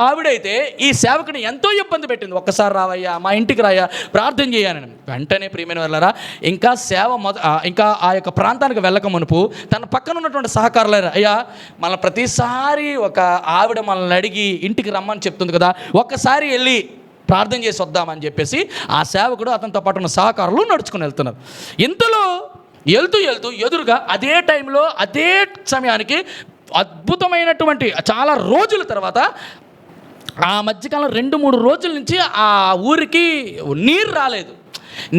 ఆవిడైతే ఈ సేవకుని ఎంతో ఇబ్బంది పెట్టింది, ఒక్కసారి రావయ్యా మా ఇంటికి రాయ్యా ప్రార్థన చేయాలని, వెంటనే ప్రియమైన వాళ్ళరా ఇంకా ఇంకా ఆ యొక్క ప్రాంతానికి వెళ్ళక మునుపు తన పక్కన ఉన్నటువంటి సహకారులు, అయ్యా మన ప్రతిసారి ఒక ఆవిడ మనల్ని అడిగి ఇంటికి రమ్మని చెప్తుంది కదా, ఒక్కసారి వెళ్ళి ప్రార్థన చేసి వద్దామని చెప్పేసి ఆ సేవకుడు అతనితో పాటు ఉన్న సహకారులు నడుచుకుని వెళ్తున్నారు. ఇంతలో వెళ్తూ ఎదురుగా అదే టైంలో అదే సమయానికి అద్భుతమైనటువంటి చాలా రోజుల తర్వాత, ఆ మధ్యకాలం 2-3 రోజుల నుంచి ఆ ఊరికి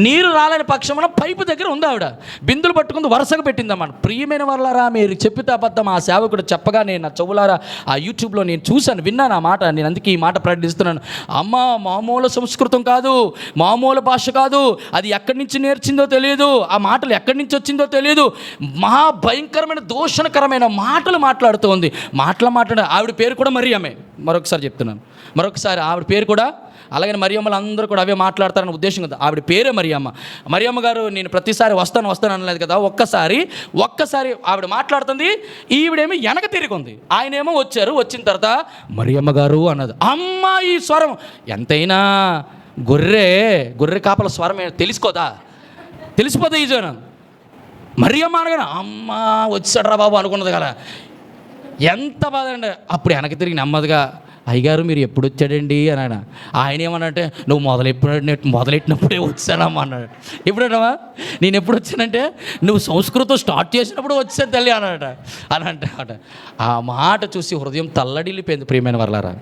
నీరు రాలేని పక్షమున పైపు దగ్గర ఉంది ఆవిడ, బిందులు పట్టుకుంది వరుసగా పెట్టిందన్నమాట. ప్రియమైన వాళ్ళారా, మీరు చెప్పితే అబద్ధం, ఆ సేవకుడు చెప్పగా నేను నా చెవులారా ఆ యూట్యూబ్లో నేను చూశాను, విన్నాను ఆ మాట. నేను అందుకే ఈ మాట ప్రకటిస్తున్నాను. అమ్మ మామూలు సంస్కృతం కాదు, మామూలు భాష కాదు, అది ఎక్కడి నుంచి నేర్చిందో తెలియదు, ఆ మాటలు ఎక్కడి నుంచి వచ్చిందో తెలియదు, మహాభయంకరమైన దూషణకరమైన మాటలు మాట్లాడుతూ ఉంది. మాట్లాడే ఆవిడ పేరు కూడా మరియమ్మే. మరొకసారి చెప్తున్నాను, ఆవిడ పేరు కూడా అలాగని మరియమ్మలు అందరూ కూడా అవే మాట్లాడతారనే ఉద్దేశం కదా. ఆవిడ పేరే మరియమ్మ గారు నేను ప్రతిసారి వస్తాను అనలేదు కదా. ఒక్కసారి ఆవిడ మాట్లాడుతుంది, ఈవిడేమో వెనక తిరిగి ఉంది, ఆయనేమో వచ్చిన తర్వాత మరియమ్మ గారు అన్నది. అమ్మ ఈ స్వరం ఎంతైనా గొర్రె కాపల స్వరం తెలిసిపోతే ఈ జనం. మరియమ్మ అనగానే అమ్మ వచ్చాడ్రా బాబు అనుకున్నది కదా. ఎంత బాధ అండి. అప్పుడు వెనక్కి తిరిగి నెమ్మదిగా అయ్యగారు మీరు ఎప్పుడు వచ్చాడండి అని ఆయన ఏమనంటే నువ్వు మొదలెట్టినప్పుడే వచ్చానమ్మా అన్నాడు. ఎప్పుడన్నావా నేను ఎప్పుడు వచ్చానంటే నువ్వు సంస్కృతం స్టార్ట్ చేసినప్పుడు వచ్చాను తల్లి అనంట. ఆ మాట చూసి హృదయం తల్లడిల్లిపోయింది ప్రియమైన వర్లారా.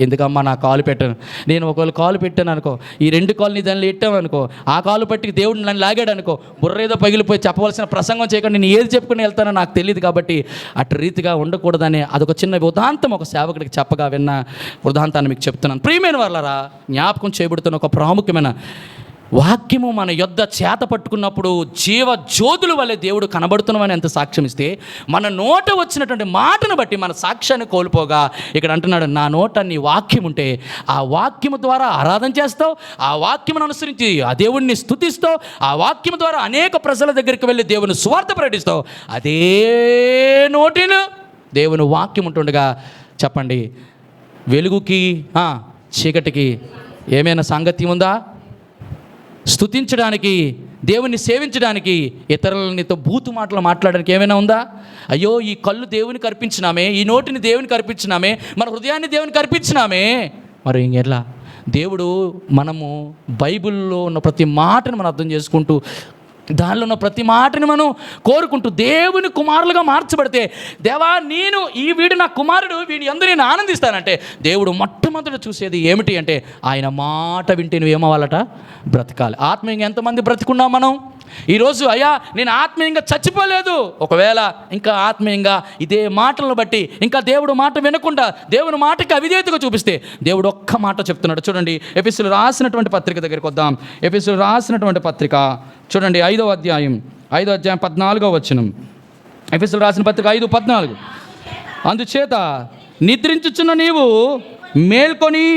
ఎందుకమ్మా నా కాలు పెట్టాను, నేను ఒకవేళ కాలు పెట్టాను అనుకో, ఈ 2 కాళ్ళని దానిలో ఎట్టామనుకో, ఆ కాలు పట్టి దేవుడు నన్ను లాగాడు అనుకో, బుర్రేదో పగిలిపోయి చెప్పవలసిన ప్రసంగం చేయకుండా నేను ఏది చెప్పుకుని వెళ్తానో నాకు తెలియదు. కాబట్టి అటు రీతిగా ఉండకూడదని అదొక చిన్న ఉదాంతం ఒక సేవకుడికి చెప్పగా విన్న ఉదాంతాన్ని మీకు చెప్తున్నాను. ప్రియమైన వాళ్ళరా, జ్ఞాపకం చేయబడుతున్న ఒక ప్రాముఖ్యమైన వాక్యము మన యొద్ద చేత పట్టుకున్నప్పుడు జీవ జ్యోతుల వల్లే దేవుడు కనబడుతున్నామని ఎంత సాక్ష్యం ఇస్తే, మన నోట వచ్చినటువంటి మాటను బట్టి మన సాక్ష్యాన్ని కోల్పోగా ఇక్కడ అంటున్నాడు, నా నోట నీ వాక్యం ఉంటే ఆ వాక్యము ద్వారా ఆరాధన చేస్తావు, ఆ వాక్యమును అనుసరించి ఆ దేవుణ్ణి స్తుతిస్తావు, ఆ వాక్యము ద్వారా అనేక ప్రజల దగ్గరికి వెళ్ళి దేవుని సువార్త ప్రకటిస్తావు. అదే నోటిలో దేవుని వాక్యం ఉంటుండగా చెప్పండి, వెలుగుకి చీకటికి ఏమైనా సాంగత్యం ఉందా? స్తుతించడానికి, దేవుని సేవించడానికి, ఇతరులనితో బూతు మాటలు మాట్లాడడానికి ఏమైనా ఉందా? అయ్యో ఈ కళ్ళు దేవునికి అర్పించినామే, ఈ నోటిని దేవునికి అర్పించినామే, మన హృదయాన్ని దేవునికి అర్పించినామే, మరి ఇంకెట్లా? దేవుడు మనము బైబిల్లో ఉన్న ప్రతి మాటను మనం అర్థం చేసుకుంటూ, దానిలో ఉన్న ప్రతి మాటని మనం కోరుకుంటూ దేవుని కుమారులుగా మార్చబడితే, దేవా నేను వీడు నా కుమారుడు, వీడిని అందరూ నేను ఆనందిస్తానంటే, దేవుడు మొట్టమొదటి చూసేది ఏమిటి అంటే ఆయన మాట వింటే నువ్వేమవ్వాలట? బ్రతకాలి. ఆత్మీయంగా ఎంతమంది బ్రతికున్నాం మనం ఈరోజు? అయ్యా నేను ఆత్మీయంగా చచ్చిపోలేదు. ఒకవేళ ఇంకా ఆత్మీయంగా ఇదే మాటలను బట్టి ఇంకా దేవుడు మాట వినకుండా దేవుని మాటకి అవిధేయతగా చూపిస్తే, దేవుడు ఒక్క మాట చెప్తున్నాడు. చూడండి, ఎఫెసీయులకు రాసినటువంటి పత్రిక దగ్గరికి వద్దాం. ఎఫెసీయులకు రాసినటువంటి పత్రిక చూడండి, 5వ అధ్యాయం 14వ వచనం. ఎఫెసీయులకు రాసిన పత్రిక 5:14. అందుచేత నిద్రించుచున్న నీవు మేల్కొని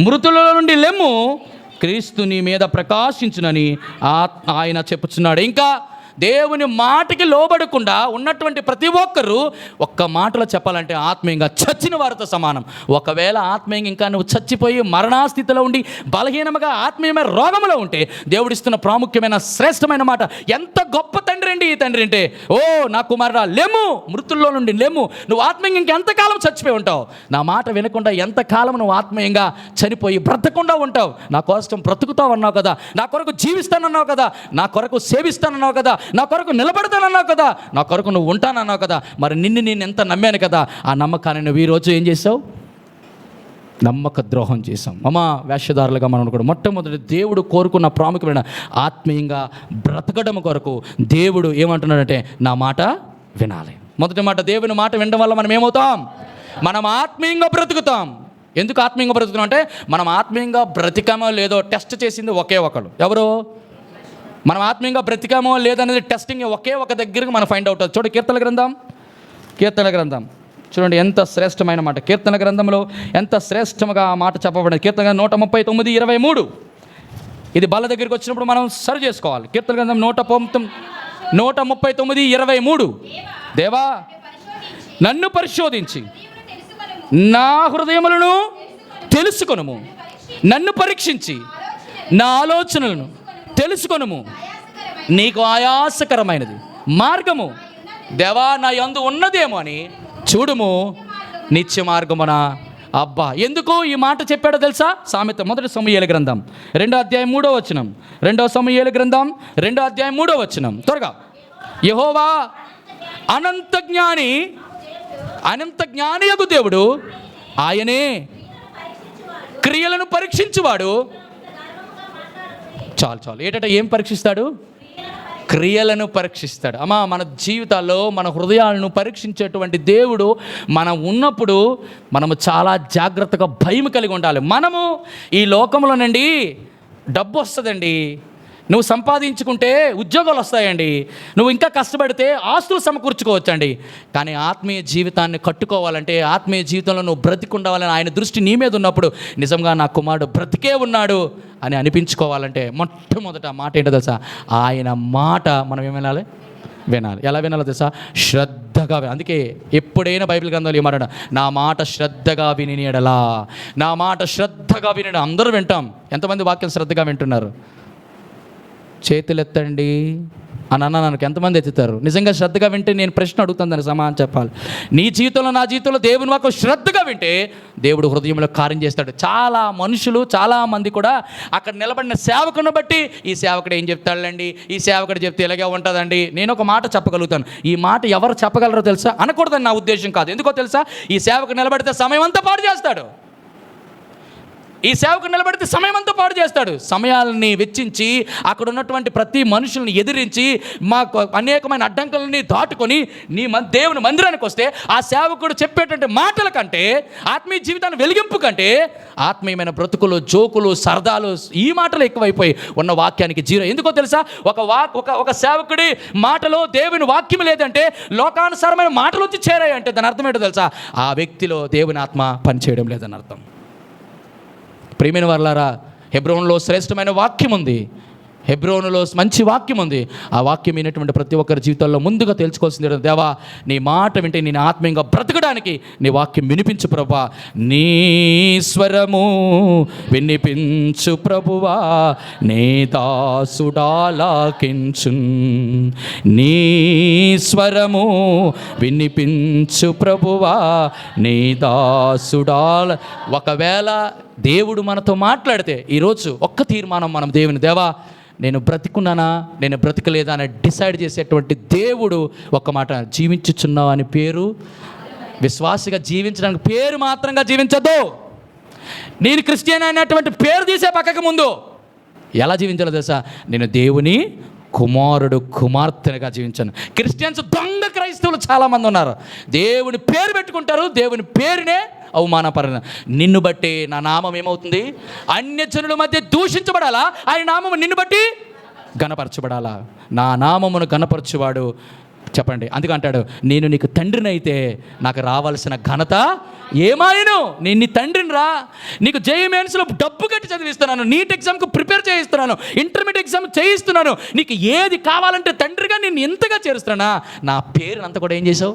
మృతుల నుండి లెమ్ము, క్రీస్తు నీ మీద ప్రకాశించునని ఆయన చెప్పుచున్నాడు. ఇంకా దేవుని మాటకి లోబడకుండా ఉన్నటువంటి ప్రతి ఒక్కరూ ఒక్క మాటలో చెప్పాలంటే ఆత్మీయంగా చచ్చిన వారితో సమానం. ఒకవేళ ఆత్మీయంగా ఇంకా నువ్వు చచ్చిపోయి మరణాస్థితిలో ఉండి బలహీనముగా ఆత్మీయమైన రోగంలో ఉంటే దేవుడిస్తున్న ప్రాముఖ్యమైన శ్రేష్టమైన మాట, ఎంత గొప్ప తండ్రి అండి ఈ తండ్రి అంటే, ఓ నా కుమారుడా లెమ్ము, మృతుల్లో నుండి లెమ్ము. నువ్వు ఆత్మీయంగా ఇంకెంతకాలం చచ్చిపోయి ఉంటావు? నా మాట వినకుండా ఎంతకాలం నువ్వు ఆత్మీయంగా చనిపోయి బ్రతకుండా ఉంటావు? నా కోసం బ్రతుకుతావు అన్నావు కదా, నా కొరకు జీవిస్తానన్నావు కదా, నా కొరకు సేవిస్తానన్నావు కదా, నా కొరకు నిలబడతానన్నావు కదా, నా కొరకు నువ్వు ఉంటానన్నావు కదా. మరి నేను ఎంత నమ్మాను కదా, ఆ నమ్మకాన్ని నువ్వు ఈరోజు ఏం చేసావు? నమ్మక ద్రోహం చేశాం. వేషధారులుగా మనం కూడా మొట్టమొదటి దేవుడు కోరుకున్న ప్రాముఖ్యమైన ఆత్మీయంగా బ్రతకడం కొరకు దేవుడు ఏమంటున్నాడంటే నా మాట వినాలి. మొదటి మాట, దేవుని మాట వినడం వల్ల మనం ఏమవుతాం? మనం ఆత్మీయంగా బ్రతుకుతాం. ఎందుకు ఆత్మీయంగా బ్రతుకుతాం అంటే, మనం ఆత్మీయంగా బ్రతికామో లేదో టెస్ట్ చేసింది ఒకే ఒకరు. ఎవరు? మనం ఆత్మీయంగా బ్రతికామో లేదనేది టెస్టింగ్ ఒకే ఒక దగ్గరకు మనం ఫైండ్ అవుట్ అవుతుంది. చూడండి, కీర్తన గ్రంథం చూడండి ఎంత శ్రేష్టమైన మాట. కీర్తన గ్రంథంలో ఎంత శ్రేష్టముగా ఆ మాట చెప్పబడింది. కీర్తన 139:23. ఇది బల్ల దగ్గరికి వచ్చినప్పుడు మనం సరి చేసుకోవాలి. కీర్తన గ్రంథం 139:23. దేవా నన్ను పరిశోధించి నా హృదయములను తెలుసుకొనుము, నన్ను పరీక్షించి నా ఆలోచనలను తెలుసుకొనుము, నీకు ఆయాసకరమైనది మార్గము దేవా నా యందు ఉన్నదేమో అని చూడుము, నిత్య మార్గమున. అబ్బా, ఎందుకు ఈ మాట చెప్పాడో తెలుసా? సామెత 1 సమూయేలు గ్రంథం 2వ అధ్యాయం 3వ వచనం. 2వ సమూయేలు గ్రంథం 2వ అధ్యాయం 3వ వచనం. త్వరగా. యెహోవా అనంత జ్ఞానియగు దేవుడు, ఆయనే క్రియలను పరీక్షించువాడు. చాలు ఏంటంటే ఏం పరీక్షిస్తాడు? క్రియలను పరీక్షిస్తాడు. మన జీవితాల్లో మన హృదయాలను పరీక్షించేటువంటి దేవుడు మనం ఉన్నప్పుడు మనము చాలా జాగ్రత్తగా భయం కలిగి ఉండాలి. మనము ఈ లోకంలోనండి డబ్బు వస్తుందండి, నువ్వు సంపాదించుకుంటే ఉద్యోగాలు వస్తాయండి, నువ్వు ఇంకా కష్టపడితే ఆస్తులు సమకూర్చుకోవచ్చండి. కానీ ఆత్మీయ జీవితాన్ని కట్టుకోవాలంటే, ఆత్మీయ జీవితంలో నువ్వు బ్రతికుండాలని ఆయన దృష్టి నీ మీద ఉన్నప్పుడు, నిజంగా నా కుమారుడు బ్రతికే ఉన్నాడు అని అనిపించుకోవాలంటే మొట్టమొదట మాట ఏంటో తెలుసా? ఆయన మాట మనం ఏం వినాలి? ఎలా వినాలో తెలుసా? శ్రద్ధగా. అందుకే ఎప్పుడైనా బైబిల్ గ్రంథాలు ఏమాడ, నా మాట శ్రద్ధగా వినియడలా, నా మాట శ్రద్ధగా వినడం. అందరూ వింటాం. ఎంతమంది వాక్యం శ్రద్ధగా వింటున్నారు? చేతులు ఎత్తండి అని నాకు ఎంతమంది ఎత్తుతారు? నిజంగా శ్రద్ధగా వింటే నేను ప్రశ్న అడుగుతాను, దానికి సమాధానం చెప్పాలి. నీ జీవితంలో, నా జీవితంలో దేవుని వాక్కు శ్రద్ధగా వింటే దేవుడు హృదయంలో కార్యం చేస్తాడు. చాలా మనుషులు, చాలామంది కూడా అక్కడ నిలబడిన సేవకుని బట్టి, ఈ సేవకుడు ఏం చెప్తాడండి, ఈ సేవకుడు చెప్తే ఇలాగే ఉంటుందండి. నేను ఒక మాట చెప్పగలుగుతాను. ఈ మాట ఎవరు చెప్పగలరో తెలుసా? అనకూడదని నా ఉద్దేశం కాదు. ఎందుకో తెలుసా? ఈ సేవకు నిలబడితే సమయం అంతా పాడు చేస్తాడు. ఈ సేవకు నిలబడితే సమయం అంతా పాడు చేస్తాడు. సమయాలని వెచ్చించి అక్కడ ఉన్నటువంటి ప్రతి మనుషుల్ని ఎదిరించి, మాకు అనేకమైన అడ్డంకులని దాటుకొని దేవుని మందిరానికి వస్తే, ఆ సేవకుడు చెప్పేటువంటి మాటల కంటే, ఆత్మీయ జీవితాన్ని వెలిగింపు కంటే, ఆత్మీయమైన బ్రతుకులు, జోకులు, సరదాలు, ఈ మాటలు ఎక్కువైపోయి ఉన్న వాక్యానికి జీరో. ఎందుకో తెలుసా? ఒక సేవకుడి మాటలో దేవుని వాక్యం లేదంటే, లోకానుసారమైన మాటలు వచ్చి చేరాయి అంటే దాని అర్థం ఏంటో తెలుసా? ఆ వ్యక్తిలో దేవుని ఆత్మ పనిచేయడం లేదని అర్థం. ప్రియమైన వారలారా, హెబ్రోనులో శ్రేష్టమైన వాక్యం ఉంది. హెబ్రోనులో మంచి వాక్యం ఉంది. ఆ వాక్యం వినేటువంటి ప్రతి ఒక్కరి జీవితాల్లో ముందుగా తెలుసుకోవాల్సింది, దేవా నీ మాట వింటే నేను ఆత్మీయంగా బ్రతకడానికి నీ వాక్యం వినిపించు ప్రభువా, నీ స్వరము వినిపించు ప్రభువా, నీ దాసుడాలాకించు, నీ స్వరము వినిపించు ప్రభువా, నీ దాసుడాల. ఒకవేళ దేవుడు మనతో మాట్లాడితే ఈరోజు ఒక్క తీర్మానం మనం దేవుని, దేవా నేను బ్రతికున్నానా, నేను బ్రతకలేదా అని డిసైడ్ చేసేటువంటి దేవుడు ఒక్క మాట, జీవించుచున్నావు అని పేరు, విశ్వాసిగా జీవించడానికి పేరు మాత్రంగా జీవించద్దు. నేను క్రిస్టియన్ అయినటువంటి పేరు తీసే పక్కకు ముందు ఎలా జీవించాలో తెలుసా? నేను దేవుని కుమారుడు, కుమార్తెగా జీవించాను. క్రిస్టియన్స్ దొంగ క్రైస్తవులు చాలామంది ఉన్నారు. దేవుని పేరు పెట్టుకుంటారు, దేవుని పేరునే అవమానపరణ. నిన్ను బట్టి నా నామం ఏమవుతుంది? అన్యజనుల మధ్య దూషించబడాలా? ఆయన నామము నిన్ను బట్టి గణపరచబడాలా? నా నామమును గణపరచువాడు చెప్పండి. అందుకంటాడు, నేను నీకు తండ్రిని అయితే నాకు రావాల్సిన ఘనత ఏమాయను? నేను నీ తండ్రిని రా, నీకు జేఈమెన్స్లో డబ్బు కట్టి చదివిస్తున్నాను, నీట్ ఎగ్జామ్కి ప్రిపేర్ చేయిస్తున్నాను, ఇంటర్మీడియట్ ఎగ్జామ్ చేయిస్తున్నాను, నీకు ఏది కావాలంటే తండ్రిగా నేను ఎంతగా చేరుస్తున్నానా? నా పేరుని అంతా కూడా ఏం చేసావు?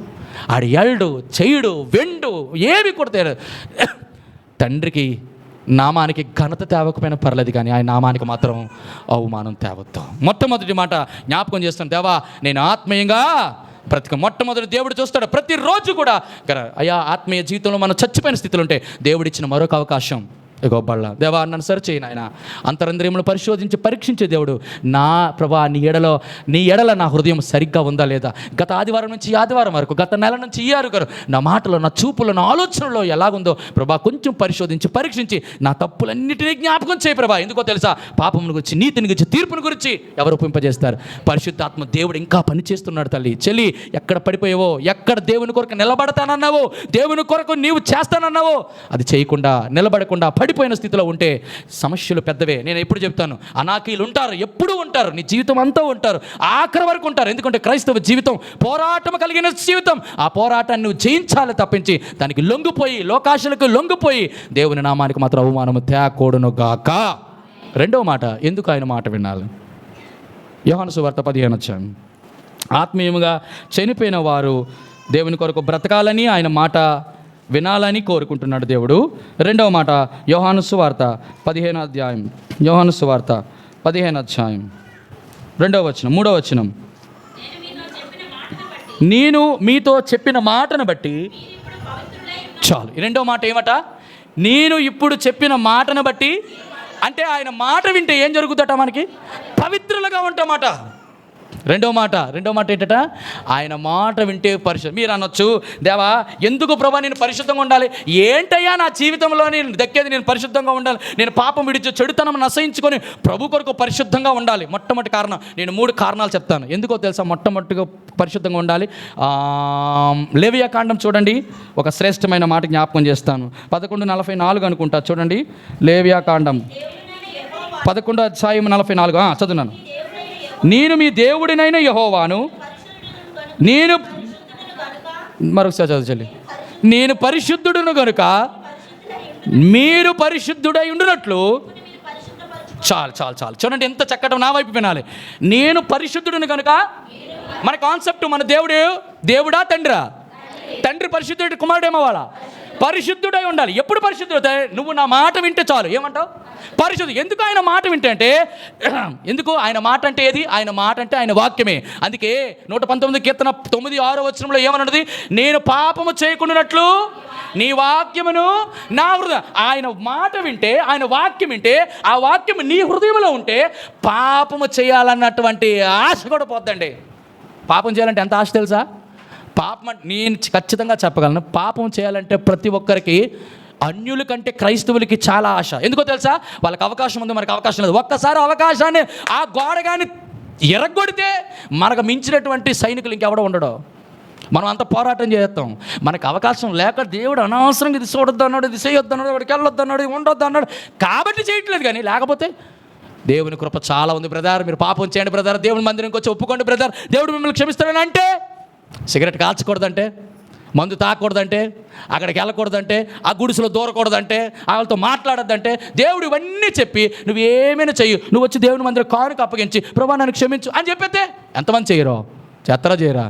ఆడు ఎల్డు చెయ్యుడు వెండు ఏమి కొడతాడు. తండ్రికి నామానికి ఘనత తేవకపోయినా పర్లేదు, కానీ ఆయన నామానికి మాత్రం అవమానం తేవద్దు. మొట్టమొదటి మాట జ్ఞాపకం చేస్తాను, దేవా నేను ఆత్మీయంగా బ్రతిక. మొట్టమొదటి దేవుడు చూస్తాడు ప్రతిరోజు కూడా. అయ్యా ఆత్మీయ జీవితంలో మనం చచ్చిపోయిన స్థితిలో ఉంటే దేవుడు ఇచ్చిన మరొక అవకాశం, ఇగో బళ్ళ దేవా నన్ను సరి చేయి నాయన. అంతరంద్రియములు పరిశోధించి పరీక్షించే దేవుడు, నా ప్రభా నీ ఎడల నా హృదయం సరిగ్గా ఉందా లేదా, గత ఆదివారం నుంచి ఈ ఆదివారం వరకు, గత నెల నుంచి ఈ ఆరు నా మాటలో, నా చూపులో, నా ఆలోచనలో ఎలాగుందో ప్రభా కొంచెం పరిశోధించి పరీక్షించి నా తప్పులన్నిటినీ జ్ఞాపకం చేయి ప్రభా. ఎందుకో తెలుసా? పాపమును గురించి, నీతిని గురించి, తీర్పుని గురించి ఎవరు ఒప్పింపజేస్తారు? పరిశుద్ధాత్మ దేవుడు ఇంకా పని చేస్తున్నాడు. తల్లి చెల్లి, ఎక్కడ పడిపోయావో, ఎక్కడ దేవుని కొరకు నిలబడతానన్నావో, దేవుని కొరకు నీవు చేస్తానన్నావో అది చేయకుండా, నిలబడకుండా పడిపోయిన స్థితిలో ఉంటే సమస్యలు పెద్దవే. నేను ఎప్పుడు చెప్తాను, అనాకీలు ఉంటారు, ఎప్పుడూ ఉంటారు, నీ జీవితం అంతా ఉంటారు, ఆఖరి వరకు ఉంటారు. ఎందుకంటే క్రైస్తవ జీవితం పోరాటం కలిగిన జీవితం. ఆ పోరాటాన్ని నువ్వు జయించాలి తప్పించి దానికి లొంగిపోయి, లోకాశలకు లొంగిపోయి దేవుని నామానికి మాత్రం అవమానము తేకూడను గాక. రెండవ మాట, ఎందుకు ఆయన మాట వినాలి? యోహాను సువార్త 15 ఆత్మీయముగా చనిపోయిన వారు దేవుని కొరకు బ్రతకాలని, ఆయన మాట వినాలని కోరుకుంటున్నాడు దేవుడు. రెండవ మాట, యోహాను సువార్త 15వ అధ్యాయం, యోహాను సువార్త 15వ అధ్యాయం 2వ వచనం, 3వ వచనం, నేను మీతో చెప్పిన మాటను బట్టి చాలు. రెండవ మాట ఏమట? నేను ఇప్పుడు చెప్పిన మాటను బట్టి. అంటే ఆయన మాట వింటే ఏం జరుగుతుందట? మనకి పవిత్రులుగా ఉంటామాట. రెండో మాట ఏంటట? ఆయన మాట వింటే పరిశుద్ధం. మీరు అనొచ్చు, దేవా ఎందుకు ప్రభా నేను పరిశుద్ధంగా ఉండాలి? ఏంటయ్యా నా జీవితంలో నేను దక్కేది? నేను పరిశుద్ధంగా ఉండాలి, నేను పాపం విడిచి చెడుతనం నశయించుకొని ప్రభు కొరకు పరిశుద్ధంగా ఉండాలి. మొట్టమొదటి కారణం, నేను 3 కారణాలు చెప్తాను. ఎందుకో తెలుసా మొట్టమొదటిగా పరిశుద్ధంగా ఉండాలి? లేవియా కాండం చూడండి, ఒక శ్రేష్టమైన మాట జ్ఞాపకం చేస్తాను. 11:44 అనుకుంటా, చూడండి. లేవియా కాండం 11వ అధ్యాయం 44 చదువున్నాను. నేను మీ దేవుడినైన యెహోవాను, నేను మరొకసారి చదువు చెల్లి. నేను పరిశుద్ధుడును గనుక మీరు పరిశుద్ధుడై ఉండునట్లు. చాలు చాలు చాలు, చూడండి ఎంత చక్కటి నా వైపు వినాలి. నేను పరిశుద్ధుడిని కనుక, మన కాన్సెప్ట్, మన దేవుడా తండ్రా? తండ్రి పరిశుద్ధుడి, కుమారుడేమో వాళ్ళ పరిశుద్ధుడై ఉండాలి. ఎప్పుడు పరిశుద్ధుడు? నువ్వు నా మాట వింటే చాలు. ఏమంటావు? పరిశుద్ధి. ఎందుకు ఆయన మాట వింటే అంటే, ఎందుకు ఆయన మాట అంటే ఏది? ఆయన మాట అంటే ఆయన వాక్యమే. అందుకే 119 కీర్తన 9:6 వచనంలో ఏమన్నది? నేను పాపము చేయకుండానట్లు నీ వాక్యమును నా హృదయం. ఆయన మాట వింటే, ఆయన వాక్యం వింటే, ఆ వాక్యం నీ హృదయంలో ఉంటే పాపము చేయాలన్నటువంటి ఆశ కూడా పోద్దండి. పాపం చేయాలంటే ఎంత ఆశ తెలుసా? పాపం నేను ఖచ్చితంగా చెప్పగలను, పాపం చేయాలంటే ప్రతి ఒక్కరికి, అన్యుల కంటే క్రైస్తవులకి చాలా ఆశ. ఎందుకో తెలుసా? వాళ్ళకి అవకాశం ఉంది, మనకు అవకాశం లేదు. ఒక్కసారి అవకాశాన్ని ఆ గోడ కానీ ఎరగొడితే మనకు మించినటువంటి సైనికులు ఇంకెవడో ఉండడు. మనం అంత పోరాటం చేస్తాం. మనకు అవకాశం లేక దేవుడు అనవసరంగా ఇది చూడొద్దు అన్నాడు, ఇది చేయొద్దు అన్నాడు, వాడికి వెళ్ళొద్దు అన్నాడు, ఇది ఉండొద్దు అన్నాడు కాబట్టి చేయట్లేదు. కానీ లేకపోతే దేవుని కృప చాలా ఉంది. బ్రదర్ మీరు పాపం చేయండి బ్రదర్, దేవుని మందిరంకి వచ్చి ఒప్పుకోండి బ్రదర్, దేవుడు మిమ్మల్ని క్షమిస్తాడని అంటే, సిగరెట్ కాల్చకూడదంటే, మందు తాకూడదంటే, అక్కడికి వెళ్ళకూడదంటే, ఆ గుడిసెలో దూరకూడదంటే, వాళ్ళతో మాట్లాడద్దంటే, దేవుడు ఇవన్నీ చెప్పి నువ్వు ఏమైనా చెయ్యి, నువ్వు వచ్చి దేవుని మందిరం కానుక అప్పగించి ప్రభా నన్ను క్షమించు అని చెప్పితే ఎంతమంది చేయరో? చేస్తారా చేయరా?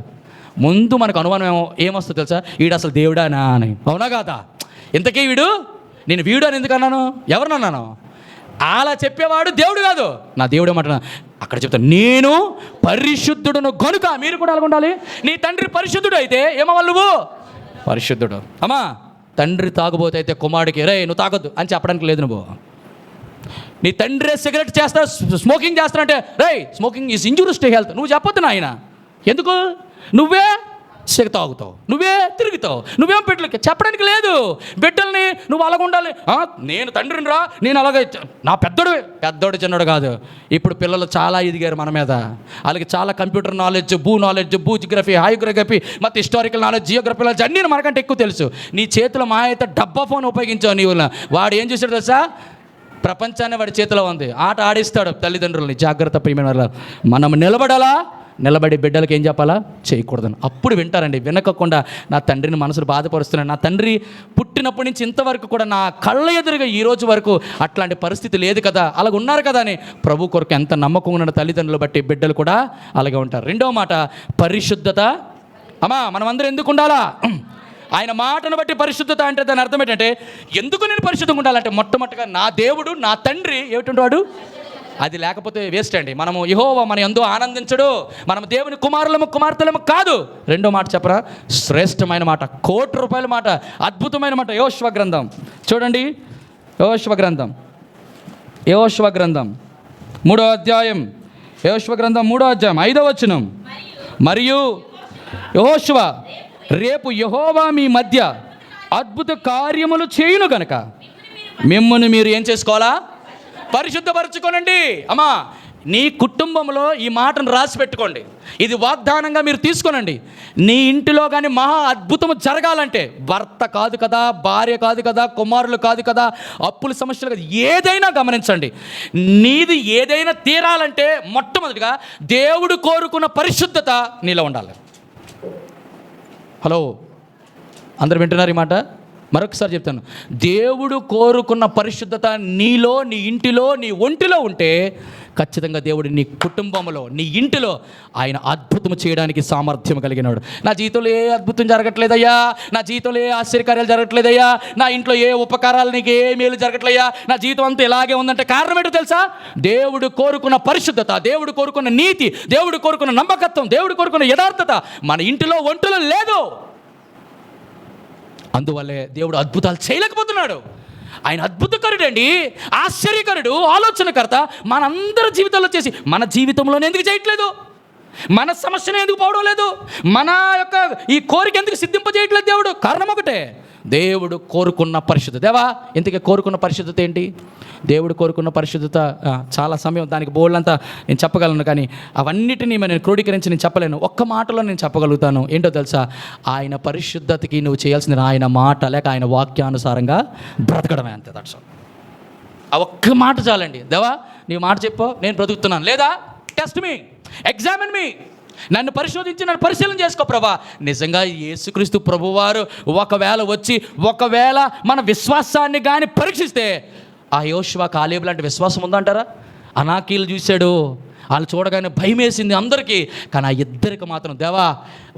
ముందు మనకు అనుమానం ఏమొస్తుందో తెలుసా? వీడు అసలు దేవుడానా అని. అవునా కాదా? ఇంతకీ నేను వీడు అని ఎందుకు అన్నాను? ఎవరినన్నాను? అలా చెప్పేవాడు దేవుడు కాదు. నా దేవుడు ఏమంటున్నా అక్కడ చెప్తాను, నేను పరిశుద్ధుడును గనుక మీరు కూడా అలాగ ఉండాలి. నీ తండ్రి పరిశుద్ధుడు అయితే ఏమవ్వాలి? నువ్వు పరిశుద్ధుడు. అమ్మా, తండ్రి తాగుబోతే అయితే కుమారుడికి రే నువ్వు తాగొద్దు అని చెప్పడానికి లేదు. నువ్వు నీ తండ్రి సిగరెట్ చేస్తా, స్మోకింగ్ చేస్తానంటే రే smoking is injurious to health నువ్వు చెప్పొద్దు నాయన. ఎందుకు? నువ్వే సిగ తాగుతావు, నువ్వే తిరుగుతావు, నువ్వేం బిడ్డలకి చెప్పడానికి లేదు. బిడ్డల్ని నువ్వు అలాగ ఉండాలి. నేను తండ్రిని రా, నేను అలాగే. నా పెద్దోడు చిన్నోడు కాదు. ఇప్పుడు పిల్లలు చాలా ఎదిగారు మన మీద. వాళ్ళకి చాలా కంప్యూటర్ నాలెడ్జ్, భూ జియోగ్రఫీ, హైగ్రఫీ, ಮತ್ತು హిస్టారికల్ నాలెడ్జ్, జియోగ్రఫీ నాలెడ్జ్ అన్నీ మనకంటే ఎక్కువ తెలుసు. నీ చేతిలో మా అయితే డబ్బా ఫోన్ ఉపయోగించావు నీవు. వాడు ఏం చేశాడు తెలుసా? ప్రపంచాన్ని వాడి చేతిలో ఉంది. ఆట ఆడిస్తాడు తల్లిదండ్రులని. జాగ్రత్త ప్రియమైన వాళ్ళ, మనం నిలబడి బిడ్డలకి ఏం చెప్పాలా? చేయకూడదని. అప్పుడు వింటారండి. వినకుండా నా తండ్రిని మనసును బాధపరుస్తున్నాను, నా తండ్రి పుట్టినప్పటి నుంచి ఇంతవరకు కూడా నా కళ్ళ ఎదురుగా ఈ రోజు వరకు అట్లాంటి పరిస్థితి లేదు కదా, అలాగ ఉన్నారు కదా అని ప్రభు కొరకు ఎంత నమ్మకం ఉన్న తల్లిదండ్రులు బట్టి బిడ్డలు కూడా అలాగే ఉంటారు. రెండవ మాట పరిశుద్ధత. అమ్మా, మనం అందరం ఎందుకు ఉండాలా? ఆయన మాటను బట్టి పరిశుద్ధత అంటే దాని అర్థం ఏంటంటే, ఎందుకు నేను పరిశుద్ధంగా ఉండాలంటే, మొట్టమొదటిగా నా దేవుడు, నా తండ్రి ఏమిటి? అది లేకపోతే వేస్ట్ అండి. మనము యెహోవా మన యందు ఆనందించడు, మనం దేవుని కుమార్తెలము కాదు. రెండో మాట చెప్పరా? శ్రేష్టమైన మాట, ₹1,00,00,000 మాట, అద్భుతమైన మాట. యెహోషువ గ్రంథం చూడండి. యెహోషువ గ్రంథం 3వ అధ్యాయం. యెహోషువ గ్రంథం 3వ అధ్యాయం 5వ వచనం. మరియు యెహోషువ, రేపు యెహోవా మీ మధ్య అద్భుత కార్యములు చేయును గనక మిమ్మును మీరు ఏం చేసుకోవాలా? పరిశుద్ధపరచుకోనండి. అమ్మా, నీ కుటుంబంలో ఈ మాటను రాసి పెట్టుకోండి. ఇది వాగ్దానంగా మీరు తీసుకోనండి. నీ ఇంటిలో కానీ మహా అద్భుతం జరగాలంటే, భర్త కాదు కదా, భార్య కాదు కదా, కుమారులు కాదు కదా, అప్పుల సమస్యలు కాదు, ఏదైనా గమనించండి. నీది ఏదైనా తీరాలంటే మొట్టమొదటిగా దేవుడు కోరుకున్న పరిశుద్ధత నీలో ఉండాలి. హలో, అందరు వింటున్నారు ఈ మాట? మరొకసారి చెప్తాను, దేవుడు కోరుకున్న పరిశుద్ధత నీలో, నీ ఇంటిలో, నీ ఒంటిలో ఉంటే ఖచ్చితంగా దేవుడు నీ కుటుంబంలో, నీ ఇంటిలో ఆయన అద్భుతం చేయడానికి సామర్థ్యం కలిగినాడు. నా జీవితంలో ఏ అద్భుతం జరగట్లేదయ్యా, నా జీవితంలో ఏ ఆశ్చర్యకార్యాలు జరగట్లేదయ్యా, నా ఇంట్లో ఏ ఉపకారాలు, నీకు ఏ మేలు జరగట్లేయా, నా జీవితం అంతా ఇలాగే ఉందంటే కారణం ఏంటో తెలుసా? దేవుడు కోరుకున్న పరిశుద్ధత, దేవుడు కోరుకున్న నీతి, దేవుడు కోరుకున్న నమ్మకత్వం, దేవుడు కోరుకున్న యథార్థత మన ఇంటిలో, ఒంటిలో లేదు. అందువల్లే దేవుడు అద్భుతాలు చేయలేకపోతున్నాడు. ఆయన అద్భుతకరుడు అండి, ఆశ్చర్యకరుడు, ఆలోచనకర్త. మనందరి జీవితంలో చేసి మన జీవితంలోనే ఎందుకు చేయట్లేదు? మన సమస్యను ఎందుకు పోవడం లేదు? మన యొక్క ఈ కోరిక ఎందుకు సిద్ధింపజేయట్లేదు దేవుడు? కారణం ఒకటే, దేవుడు కోరుకున్న పరిశుద్ధత. దేవా, ఇంతకీ కోరుకున్న పరిశుద్ధత ఏంటి? దేవుడు కోరుకున్న పరిశుద్ధత చాలా సమయం దానికి బోల్డంతా నేను చెప్పగలను, కానీ అవన్నిటినీ నేను క్రోడీకరించి నేను చెప్పలేను. ఒక్క మాటలో నేను చెప్పగలుగుతాను. ఏంటో తెలుసా? ఆయన పరిశుద్ధతకి నువ్వు చేయాల్సింది ఆయన మాట లేక ఆయన వాక్యానుసారంగా బ్రతకడమే, అంతే. That's all. ఆ ఒక్క మాట చాలండి. దేవా, నీ మాట చెప్పు, నేను బ్రతుకుతున్నాను. లేదా టెస్ట్ మీ, ఎగ్జామిన్ మీ, నన్ను పరిశోధించి నన్ను పరిశీలన చేసుకో ప్రభా. నిజంగా యేసుక్రీస్తు ప్రభువారు ఒకవేళ మన విశ్వాసాన్ని కానీ పరీక్షిస్తే ఆ యోషువ కాలేబు లాంటి విశ్వాసం ఉందంటారా? అనాకీలు చూశాడు, వాళ్ళు చూడగానే భయం వేసింది అందరికీ. కానీ ఆ ఇద్దరికి మాత్రం దేవా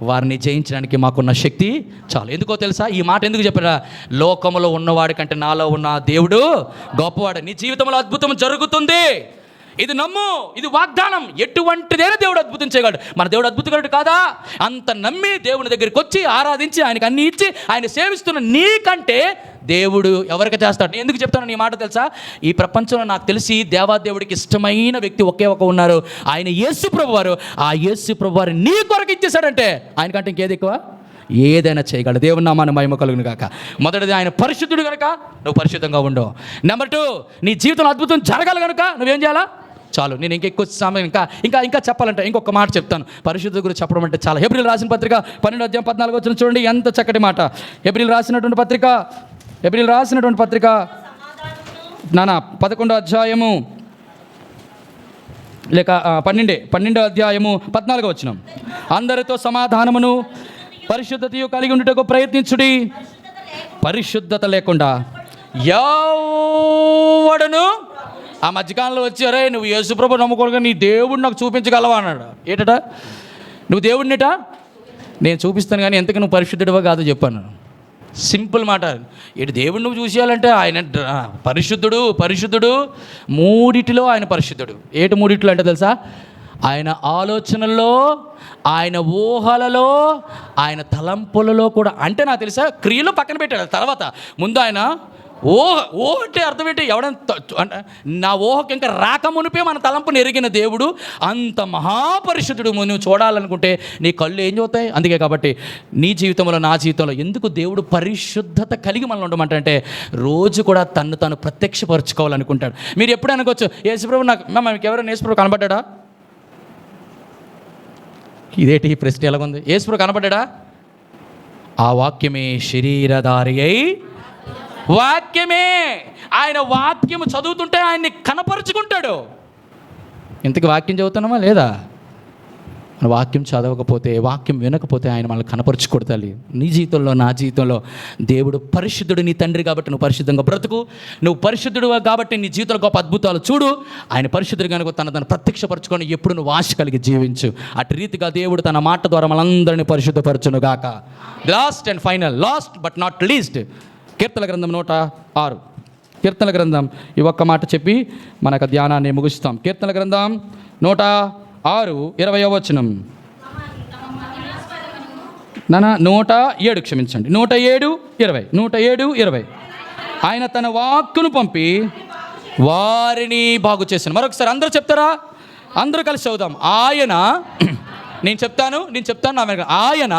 వారిని జయించడానికి మాకున్న శక్తి చాలు. ఎందుకో తెలుసా? ఈ మాట ఎందుకు చెప్పారా? లోకంలో ఉన్నవాడి కంటే నాలో ఉన్న దేవుడు గొప్పవాడు. నీ జీవితంలో అద్భుతం జరుగుతుంది, ఇది నమ్ము, ఇది వాగ్దానం. ఎటువంటిదైనా దేవుడు అద్భుతం చేయగలడు. మన దేవుడు అద్భుతగలుడు కాదా? అంత నమ్మి దేవుని దగ్గరికి వచ్చి ఆరాధించి ఆయనకి అన్ని ఇచ్చి ఆయన సేవిస్తున్న నీకంటే దేవుడు ఎవరికి చేస్తాడు. ఎందుకు చెప్తాను నీ మాట తెలుసా? ఈ ప్రపంచంలో నాకు తెలిసి దేవాదేవుడికి ఇష్టమైన వ్యక్తి ఒకే ఒక ఉన్నారు, ఆయన యేసు ప్రభువారు. ఆ యేసు ప్రభువారు నీ కొరకు ఇచ్చేశాడంటే ఆయనకంటే ఇంకేది ఎక్కువ? ఏదైనా చేయగలడు. దేవుని నామాన్ని మహిమ కలుగును గాక. మొదటిది ఆయన పరిశుద్ధుడు కనుక నువ్వు పరిశుద్ధంగా ఉండవు. నెంబర్ 2, నీ జీవితంలో అద్భుతం జరగాలి కనుక నువ్వేం చేయాలా? చాలు, నేను ఇంకెక్కువ సమయం ఇంకా చెప్పాలంటే ఇంకొక మాట చెప్తాను. పరిశుద్ధ గురించి చెప్పడం అంటే చాలా. హెబ్రీలు రాసిన పత్రిక 12:14 చూడండి, ఎంత చక్కటి మాట. హెబ్రీలు రాసినటువంటి పత్రిక 11వ అధ్యాయము లేక 12వ అధ్యాయము 14 అందరితో సమాధానమును పరిశుద్ధతయు కలిగి ఉండుటకు ప్రయత్నించుడి. పరిశుద్ధత లేకుండా ఎవడను ఆ మధ్యకాలంలో వచ్చి అరే నువ్వు యేసుప్రభు నమ్ముకోగా నీ దేవుడు నాకు చూపించగలవా అన్నాడు. ఏటట? నువ్వు దేవుడినిట నేను చూపిస్తాను, కానీ ఎంతకు నువ్వు పరిశుద్ధుడివా కాదో చెప్పాను. సింపుల్ మాట. ఇటు దేవుడు నువ్వు చూసేయాలంటే ఆయన పరిశుద్ధుడు మూడిటిలో ఆయన పరిశుద్ధుడు. ఏటి మూడిట్లో అంటే తెలుసా? ఆయన ఆలోచనల్లో, ఆయన ఊహలలో, ఆయన తలంపులలో కూడా. అంటే నాకు తెలుసా క్రియలు పక్కన పెట్టాడు. తర్వాత ముందు ఆయన ఊహ అంటే అర్థం ఏంటి? ఎవడైనా నా ఊహకి ఇంకా రాకమునిపే మన తలంపుని ఎరిగిన దేవుడు. అంత మహాపరిశుద్ధుడు నువ్వు చూడాలనుకుంటే నీ కళ్ళు ఏం చూస్తాయి? అందుకే కాబట్టి నీ జీవితంలో నా జీవితంలో ఎందుకు దేవుడు పరిశుద్ధత కలిగి మనల్ని ఉండమంటే రోజు కూడా తను ప్రత్యక్షపరచుకోవాలనుకుంటాడు. మీరు ఎప్పుడు అనుకోవచ్చు యేసుప్రభు మీకు ఎవరైనా యేసుప్రభు కనబడ్డా? ఇదేంటి ఈ ప్రశ్న ఎలాగుంది? యేసుప్రభు కనబడ్డా? ఆ వాక్యమే శరీరధారి అయి, వాక్యమే, ఆయన వాక్యము చదువుతుంటే ఆయన్ని కనపరుచుకుంటాడు. ఇంతకు వాక్యం చదువుతున్నామా లేదా? మన వాక్యం చదవకపోతే, వాక్యం వినకపోతే ఆయన మనల్ని కనపరుచుకొడతాలి. నీ జీవితంలో నా జీవితంలో దేవుడు పరిశుద్ధుడు, నీ తండ్రి కాబట్టి నువ్వు పరిశుద్ధంగా బ్రతుకు. నువ్వు పరిశుద్ధుడు కాబట్టి నీ జీవితంలో గొప్ప అద్భుతాలు చూడు. ఆయన పరిశుద్ధుడు కనుక తను ప్రత్యక్షపరచుకొని ఎప్పుడు నువ్వు ఆశ కలిగి జీవించు. అటు రీతిగా దేవుడు తన మాట ద్వారా మనందరినీ పరిశుద్ధపరచును గాక. లాస్ట్ బట్ నాట్ లీస్ట్, కీర్తన గ్రంథం 106. కీర్తన గ్రంథం ఈ ఒక్క మాట చెప్పి మనకు ధ్యానాన్ని ముగిస్తాం. కీర్తన గ్రంథం 106 20వ 107 క్షమించండి, 107:20. ఆయన తన వాక్కును పంపి వారిని బాగు చేశాను. మరొకసారి అందరూ చెప్తారా? అందరూ కలిసి చదువుదాం. ఆయన, నేను చెప్తాను ఆయన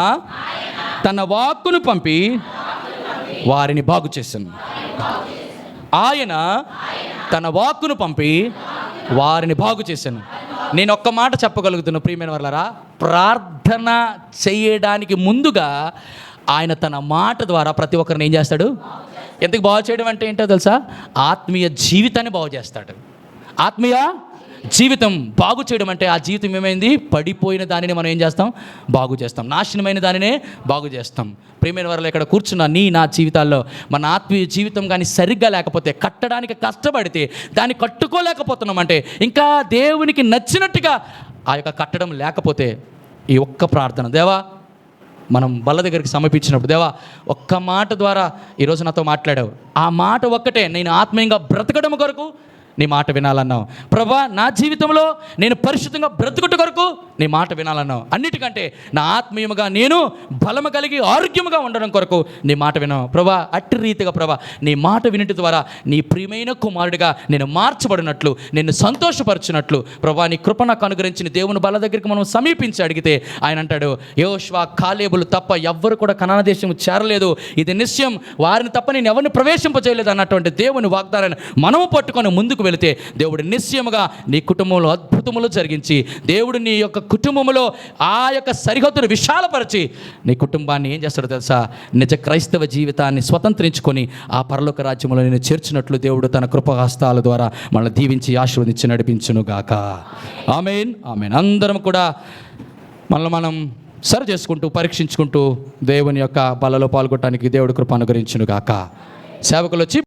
తన వాక్కును పంపి వారిని బాగు చేశాను. ఆయన తన వాక్కును పంపి వారిని బాగు చేశాను. నేను ఒక్క మాట చెప్పగలుగుతున్నా ప్రియమైన వాళ్ళారా, ప్రార్థన చేయడానికి ముందుగా ఆయన తన మాట ద్వారా ప్రతి ఒక్కరిని ఏం చేస్తాడు? ఎందుకు బాగు చేయడం అంటే ఏంటో తెలుసా? ఆత్మీయ జీవితాన్ని బాగు చేస్తాడు. ఆత్మీయ జీవితం బాగు చేయడం అంటే ఆ జీవితం ఏమైంది? పడిపోయిన దానిని మనం ఏం చేస్తాం? బాగు చేస్తాం. నాశనమైన దానినే బాగు చేస్తాం. ప్రియమైన వారు ఇక్కడ కూర్చున్న నా జీవితాల్లో మన ఆత్మీయ జీవితం కానీ సరిగ్గా లేకపోతే, కట్టడానికి కష్టపడితే దాన్ని కట్టుకోలేకపోతున్నామంటే, ఇంకా దేవునికి నచ్చినట్టుగా ఆ యొక్క కట్టడం లేకపోతే ఈ ఒక్క ప్రార్థన, దేవా మనం బల్ల దగ్గరికి సమర్పించినప్పుడు, దేవా ఒక్క మాట ద్వారా ఈరోజు నాతో మాట్లాడావు, ఆ మాట ఒక్కటే నేను ఆత్మీయంగా బ్రతకడం కొరకు నీ మాట వినాలన్నావు. ప్రభా నా జీవితంలో నేను పరిశుద్ధంగా బ్రతుకుట కొరకు నీ మాట వినాలన్నావు. అన్నిటికంటే నా ఆత్మీయముగా నేను బలము కలిగి ఆరోగ్యముగా ఉండడం కొరకు నీ మాట వినావు. ప్రభా అట్టి రీతిగా ప్రభా నీ మాట వినటి ద్వారా నీ ప్రియమైన కుమారుడిగా నేను మార్చబడినట్లు, నిన్ను సంతోషపరచినట్లు ప్రభా నీ కృప నాకు అనుగ్రహించిన దేవుని బల దగ్గరికి మనం సమీపించి అడిగితే ఆయన అంటాడు, యోషువ కాలేబులు తప్ప ఎవ్వరు కూడా కనాన దేశం చేరలేదు, ఇది నిశ్చయం, వారిని తప్ప నేను ఎవరిని ప్రవేశింపజేయలేదు అన్నటువంటి దేవుని వాగ్దానాన్ని మనము పట్టుకొని ముందుకు వెళితే దేవుడు నిశ్చయముగా నీ కుటుంబంలో అద్భుతములు జరిగించి దేవుడు నీ యొక్క కుటుంబంలో ఆ యొక్క సరిహద్దును విశాలపరిచి నీ కుటుంబాన్ని ఏం చేస్తాడో తెలుసా, నిజ క్రైస్తవ జీవితాన్ని స్వతంత్రించుకొని ఆ పరలోక రాజ్యంలో నేను చేర్చినట్లు దేవుడు తన కృపహస్తాల ద్వారా మనల్ని దీవించి ఆశీర్వదించి నడిపించునుగాక. ఆమేన్, ఆమేన్. అందరం కూడా మనల్ని మనం సరి చేసుకుంటూ పరీక్షించుకుంటూ దేవుని యొక్క బలలో పాల్గొనడానికి దేవుడి కృప అనుగ్రహించునుగాక. సేవకులు వచ్చి